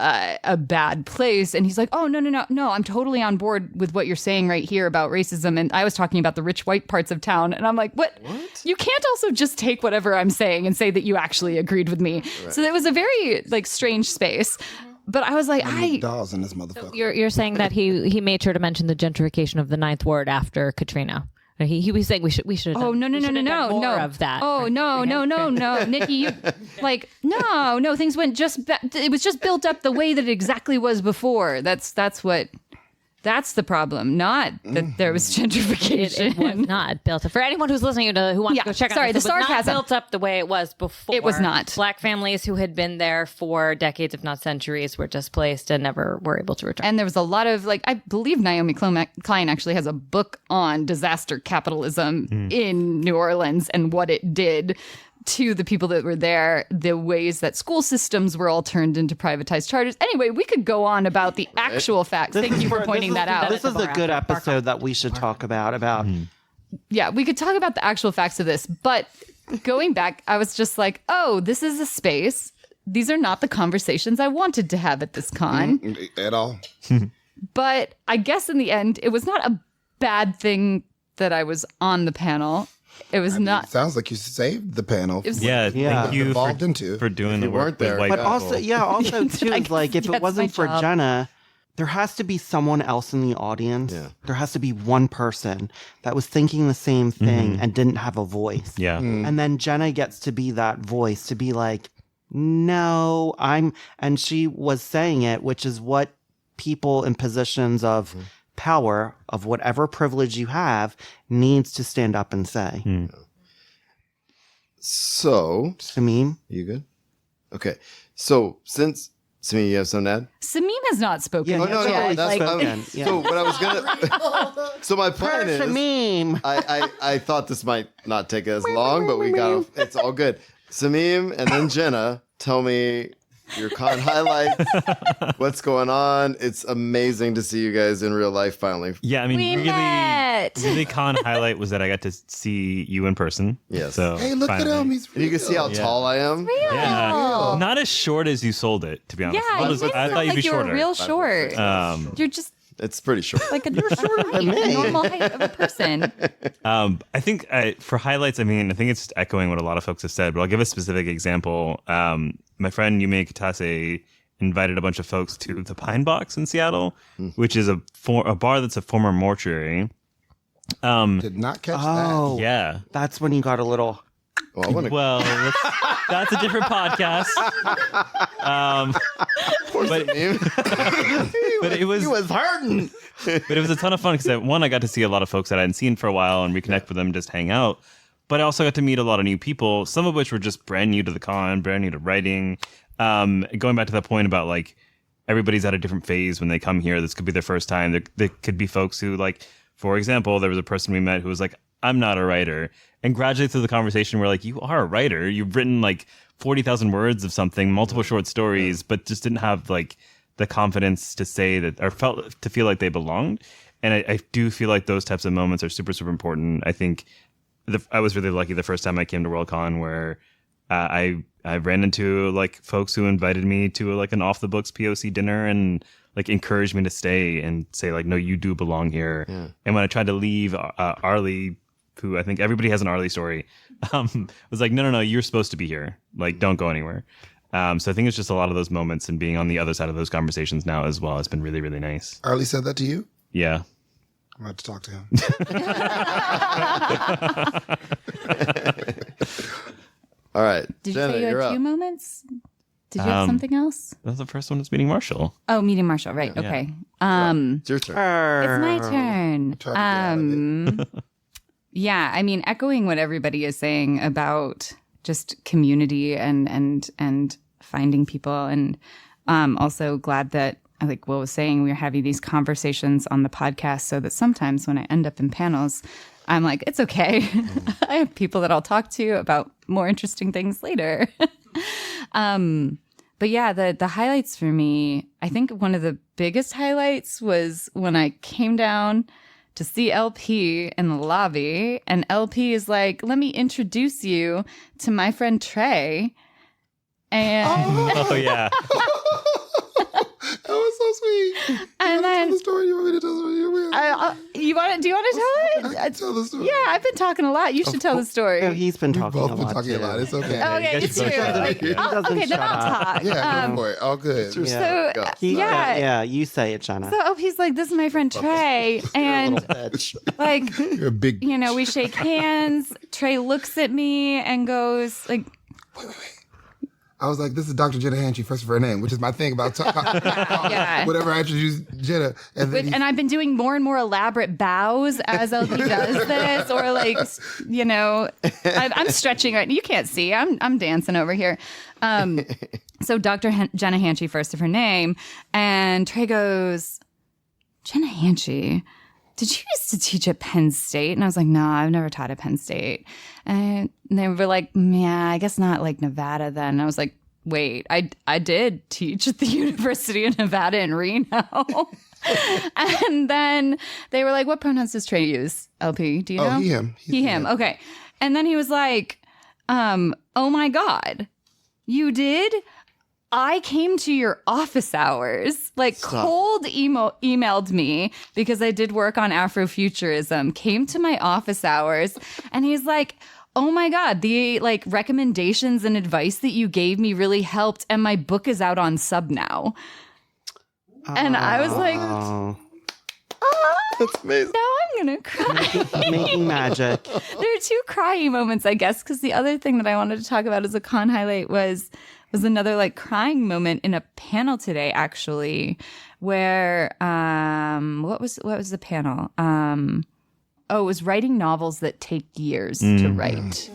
a bad place. And he's like, oh, no, I'm totally on board with what you're saying right here about racism. And I was talking about the rich white parts of town. And I'm like, what? You can't also just take whatever I'm saying and say that you actually agreed with me. Right. So it was a very strange space. But I was like, dolls in this motherfucker. So you're saying that he made sure to mention the gentrification of the Ninth Ward after Katrina. He was saying we should. Oh no of that. Oh no Nikki, you no things went it was just built up the way that it exactly was before. That's the problem, not that there was gentrification. It was not built up. For anyone who's listening who wants to go check out the it was sarcasm. not built up the way it was before. It was not. Black families who had been there for decades, if not centuries, were displaced and never were able to return. And there was a lot of I believe Naomi Klein actually has a book on disaster capitalism in New Orleans and what it did to the people that were there, the ways that school systems were all turned into privatized charters. Anyway, we could go on about the actual facts. Thank you for pointing that out. This is a good episode that we should talk about. Yeah, we could talk about the actual facts of this. But going back, I was just like, oh, this is a space. These are not the conversations I wanted to have at this con. At all. But I guess in the end, it was not a bad thing that I was on the panel. It was not. It sounds like you saved the panel. Thank you for doing the work there. With white But people. also too, if it wasn't for Jenna, there has to be someone else in the audience. Yeah. There has to be one person that was thinking the same thing and didn't have a voice. Yeah. And then Jenna gets to be that voice to be like, no, and she was saying it, which is what people in positions of power, of whatever privilege you have, needs to stand up and say. So, Sameem, you good? Okay. So, since Sameem, you have some to add? Sameem has not spoken. Yeah, yet. That's spoken. Yeah. So, what I was gonna. So my plan is. Sameem. I thought this might not take as long, but we got. It's all good. Sameem and then Jenna, tell me your con highlights. What's going on? It's amazing to see you guys in real life finally. Yeah, I mean, really con highlight was that I got to see you in person. Yes. So Hey, look at him. He's real. You can see how tall I am. Yeah, not as short as you sold it, to be honest. Yeah, I thought you'd be you were shorter. real short. You're just It's pretty short. like you're shorter than me. Normal height of a person. I think for highlights, I mean, I think it's just echoing what a lot of folks have said, but I'll give a specific example. My friend Yume Katase invited a bunch of folks to the Pine Box in Seattle, which is a bar that's a former mortuary. Did not catch that. Yeah. That's when you got a little. Well, that's a different podcast. But it was. He was hurting. But it was a ton of fun because I got to see a lot of folks that I hadn't seen for a while and reconnect with them, just hang out. But I also got to meet a lot of new people, some of which were just brand new to the con, brand new to writing. Going back to that point about like everybody's at a different phase when they come here. This could be their first time. There could be folks who, like, for example, there was a person we met who was like, I'm not a writer. And gradually through the conversation, we're like, you are a writer. You've written like 40,000 words of something, multiple short stories, but just didn't have like the confidence to say that, or to feel like they belonged. And I do feel like those types of moments are super, super important. I think I was really lucky the first time I came to Worldcon where I ran into like folks who invited me to like an off the books POC dinner and like encouraged me to stay and say like, no, you do belong here. Yeah. And when I tried to leave, Arlie, who I think everybody has an Arlie story, was like, no, you're supposed to be here. Like, don't go anywhere. So I think it's just a lot of those moments and being on the other side of those conversations now as well has been really, really nice. Arlie said that to you? Yeah. I'm about to talk to him. All right. Did Jenna, you say you had 2 moments? Did you have something else? That was the first one, was meeting Marshall. Oh, meeting Marshall. Right. Yeah. Okay. It's your turn. It's my turn. Yeah, I mean, echoing what everybody is saying about just community and finding people, and also glad that, like Will was saying, we're having these conversations on the podcast so that sometimes when I end up in panels, I'm like, it's okay. I have people that I'll talk to about more interesting things later. But yeah, the highlights for me, I think one of the biggest highlights was when I came down to see LP in the lobby, and LP is like, let me introduce you to my friend Trey. And oh yeah. That was so so sweet. And then tell the story. You want me to tell the story? do you want to tell it? I can tell the story. Yeah, I've been talking a lot. You should tell the story. No, he's been talking Both a been lot. talking a lot. It's okay. Okay, it's true. Okay, then I'll talk. Yeah, go for it. All good. So, Yeah, you say it, Jenna. So he's like, this is my friend Trey. And like, You're a big we shake hands. Trey looks at me and goes like, wait. I was like, this is Dr. Jenna Hanchey, first of her name, which is my thing about whenever I introduce Jenna. And I've been doing more and more elaborate bows as LP does this, or like, I'm stretching right now. You can't see. I'm dancing over here. So Dr. Jenna Hanchey, first of her name. And Trey goes, Jenna Hanchey, did you used to teach at Penn State? And I was like, no, I've never taught at Penn State. And they were like, yeah, I guess not like Nevada then. And I was like, wait, I did teach at the University of Nevada in Reno. And then they were like, what pronouns does Trey use, LP? Do you know? He, him. He, him. Okay. And then he was like, oh my God, you did? I came to your office hours, cold emailed me because I did work on Afrofuturism, came to my office hours, and he's like, oh my God, the recommendations and advice that you gave me really helped, and my book is out on Sub now. And I was like, that's amazing. Now I'm going to cry. Making magic. There are two crying moments, I guess, because the other thing that I wanted to talk about as a con highlight was another crying moment in a panel today, actually, where what was the panel? It was writing novels that take years to write.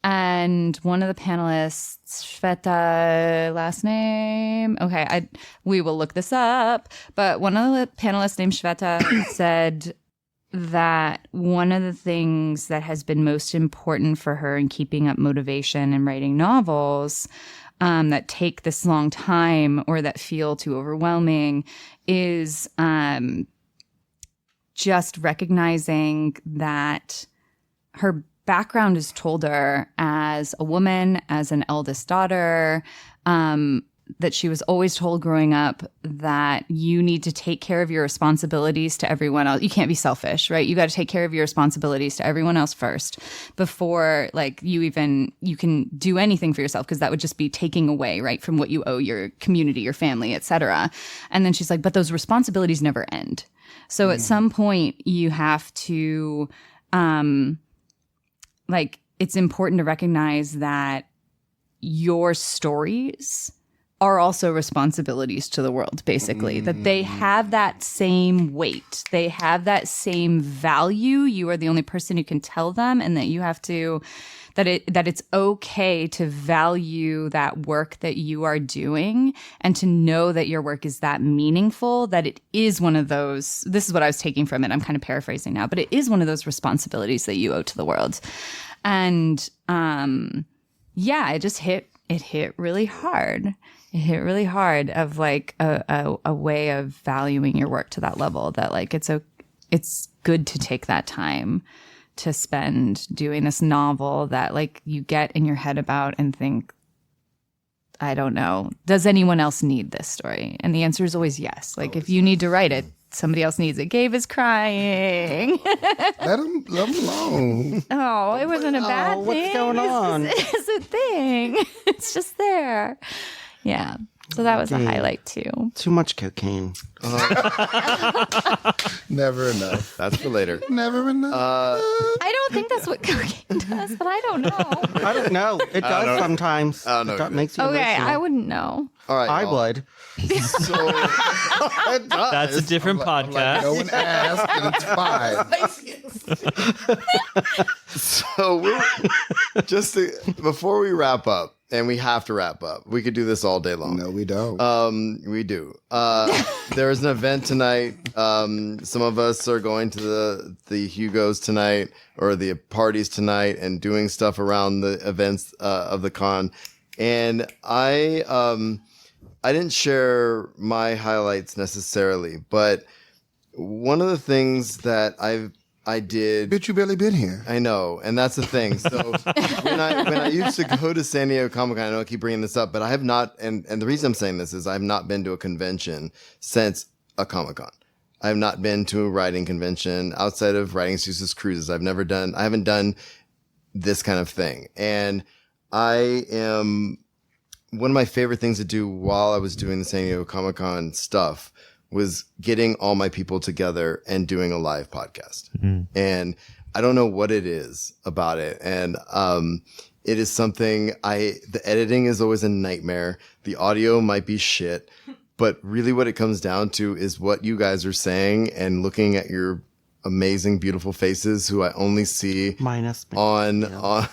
And one of the panelists, Shweta, last name, okay, we will look this up. But one of the panelists named Shweta said that one of the things that has been most important for her in keeping up motivation and writing novels that take this long time or that feel too overwhelming is just recognizing that her background is told her as a woman, as an eldest daughter, that she was always told growing up that you need to take care of your responsibilities to everyone else. You can't be selfish, right? You got to take care of your responsibilities to everyone else first before you can do anything for yourself, because that would just be taking away, right, from what you owe your community, your family, etc. And then she's like, but those responsibilities never end. So at some point you have to it's important to recognize that your stories are also responsibilities to the world, basically, that they have that same weight. They have that same value. You are the only person who can tell them, and that you have to, that it's okay to value that work that you are doing, and to know that your work is that meaningful, that it is one of those, this is what I was taking from it, I'm kind of paraphrasing now, but it is one of those responsibilities that you owe to the world. And it hit really hard. It hit really hard of a way of valuing your work to that level, that it's good to take that time to spend doing this novel that you get in your head about and think, I don't know, does anyone else need this story? And the answer is always yes. If you need to write it, somebody else needs it. Gabe is crying. Let him alone. Oh, it wasn't a bad thing. What's going on? It's a thing. It's just there. Yeah. So that was a highlight too. Too much cocaine. Never enough. That's for later. Never enough. I don't think that's what cocaine does, but I don't know. I don't know. It does sometimes. I don't know. It makes you Okay, emotional. I wouldn't know. All right, I would. So it does. That's a different podcast. No one asked, and it's fine. So before we wrap up, and we have to wrap up. We could do this all day long. No, we don't. We do. There is an event tonight. Some of us are going to the Hugos tonight, or the parties tonight, and doing stuff around the events of the con. And I didn't share my highlights necessarily, but one of the things that I did. Bitch, you barely been here. I know, and that's the thing. So when I used to go to San Diego Comic Con, I know I keep bringing this up, but I have not. And the reason I'm saying this is I have not been to a convention since a Comic Con. I have not been to a writing convention outside of Writing Excuses Cruises. I haven't done this kind of thing. And one of my favorite things to do while I was doing the San Diego Comic Con stuff was getting all my people together and doing a live podcast. Mm-hmm. And I don't know what it is about it. And, it is something the editing is always a nightmare. The audio might be shit, but really what it comes down to is what you guys are saying and looking at your amazing, beautiful faces who I only see who I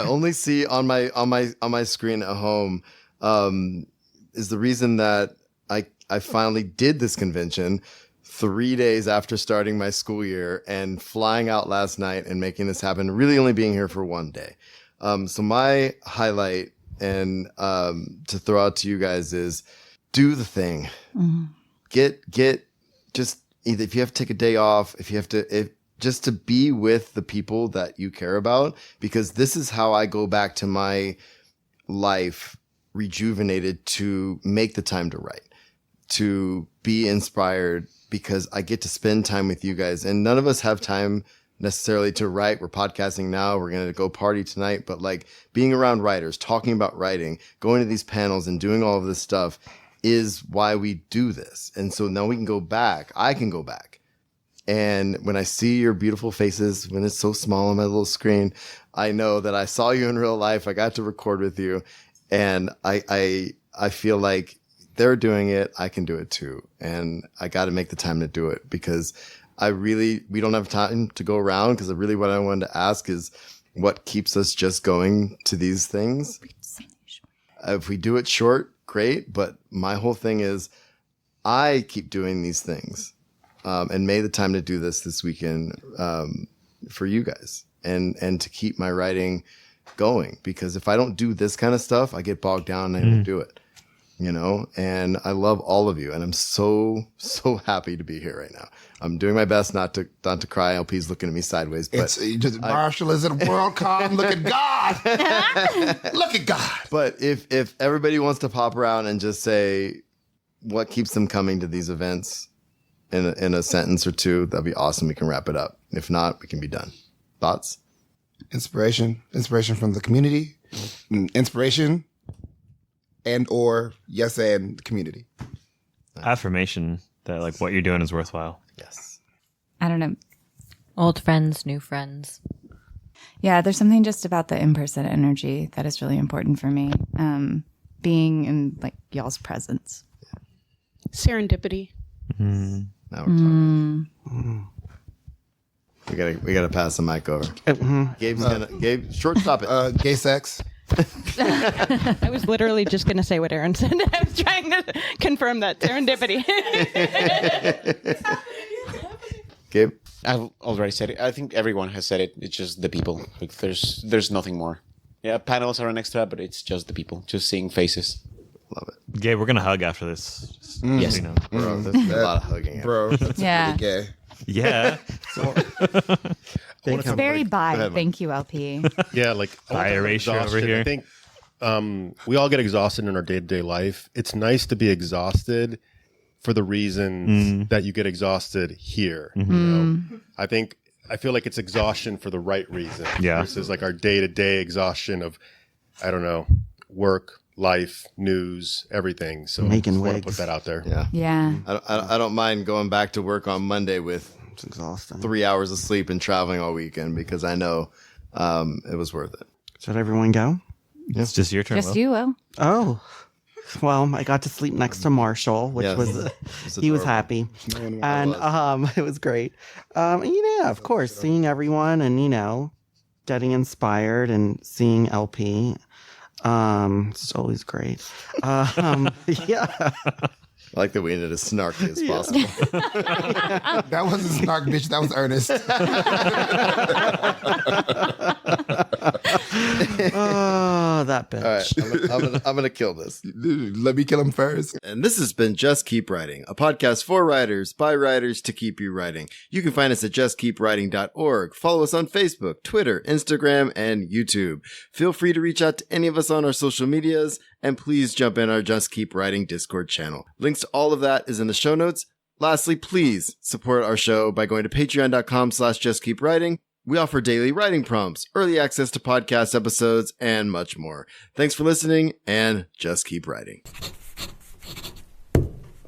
only see on my screen at home, is the reason that I finally did this convention 3 days after starting my school year and flying out last night and making this happen, really only being here for one day. So my highlight and to throw out to you guys is do the thing. Mm-hmm. Get just either if you have to take a day off, just to be with the people that you care about, because this is how I go back to my life rejuvenated to make the time to write, to be inspired, because I get to spend time with you guys, and none of us have time necessarily to write. We're podcasting now. We're going to go party tonight, but like being around writers, talking about writing, going to these panels and doing all of this stuff is why we do this. And so now we can go back. I can go back. And when I see your beautiful faces, when it's so small on my little screen, I know that I saw you in real life. I got to record with you, and I feel like they're doing it. I can do it too. And I got to make the time to do it, because we don't have time to go around, because really what I wanted to ask is what keeps us just going to these things. If we do it short, great. But my whole thing is I keep doing these things. And made the time to do this weekend for you guys and to keep my writing going. Because if I don't do this kind of stuff, I get bogged down and I don't do it, and I love all of you. And I'm so, so happy to be here right now. I'm doing my best not to cry. LP's looking at me sideways. But Marshall is at a Worldcon. Look at God. Look at God. But if everybody wants to pop around and just say what keeps them coming to these events, in a sentence or two, that'd be awesome. We can wrap it up. If not, we can be done. Thoughts? Inspiration from the community, inspiration, and or yes, and community. Affirmation that like what you're doing is worthwhile. Yes. I don't know. Old friends, new friends. Yeah, there's something just about the in-person energy that is really important for me. Being in like y'all's presence. Serendipity. Mm-hmm. Now we're talking. Mm-hmm. We gotta pass the mic over. Gabe, short stop it. Gay sex. I was literally just going to say what Erin said. I was trying to confirm that serendipity. Gabe, I've already said it. I think everyone has said it. It's just the people. Like there's nothing more. Yeah, panels are an extra, but it's just the people, just seeing faces. Love it. Gabe, we're gonna hug after this. Yes. Bro, there's a lot of hugging. Bro, that's Yeah. pretty gay. Yeah. It's very bi. Thank you, LP. Yeah, like bi erasure over here. I think we all get exhausted in our day-to-day life. It's nice to be exhausted for the reasons that you get exhausted here. Mm-hmm. I feel like it's exhaustion for the right reason. Yeah. Versus like our day-to-day exhaustion of, I don't know, work, life, news, everything. So Making I want to wigs. put that out there. Yeah. Yeah. I don't mind going back to work on Monday with It's exhausting. 3 hours of sleep and traveling all weekend, because I know it was worth it. Should everyone go? It's just your turn. Just Will. you, Will. Oh. Well, I got to sleep next to Marshall, which Yes. was he was happy, and it was great. Yeah, of course, seeing everyone and getting inspired and seeing LP, it's always great. Yeah, I like that we ended as snarky as possible. That wasn't snark, bitch. That was earnest. Oh, that bitch. All right, I'm gonna kill this. Let me kill him first. And this has been Just Keep Writing, a podcast for writers, by writers, to keep you writing. You can find us at justkeepwriting.org. Follow us on Facebook, Twitter, Instagram, and YouTube. Feel free to reach out to any of us on our social medias, and please jump in our Just Keep Writing Discord channel. Links to all of that is in the show notes. Lastly, please support our show by going to patreon.com/justkeepwriting. We offer daily writing prompts, early access to podcast episodes, and much more. Thanks for listening, and just keep writing.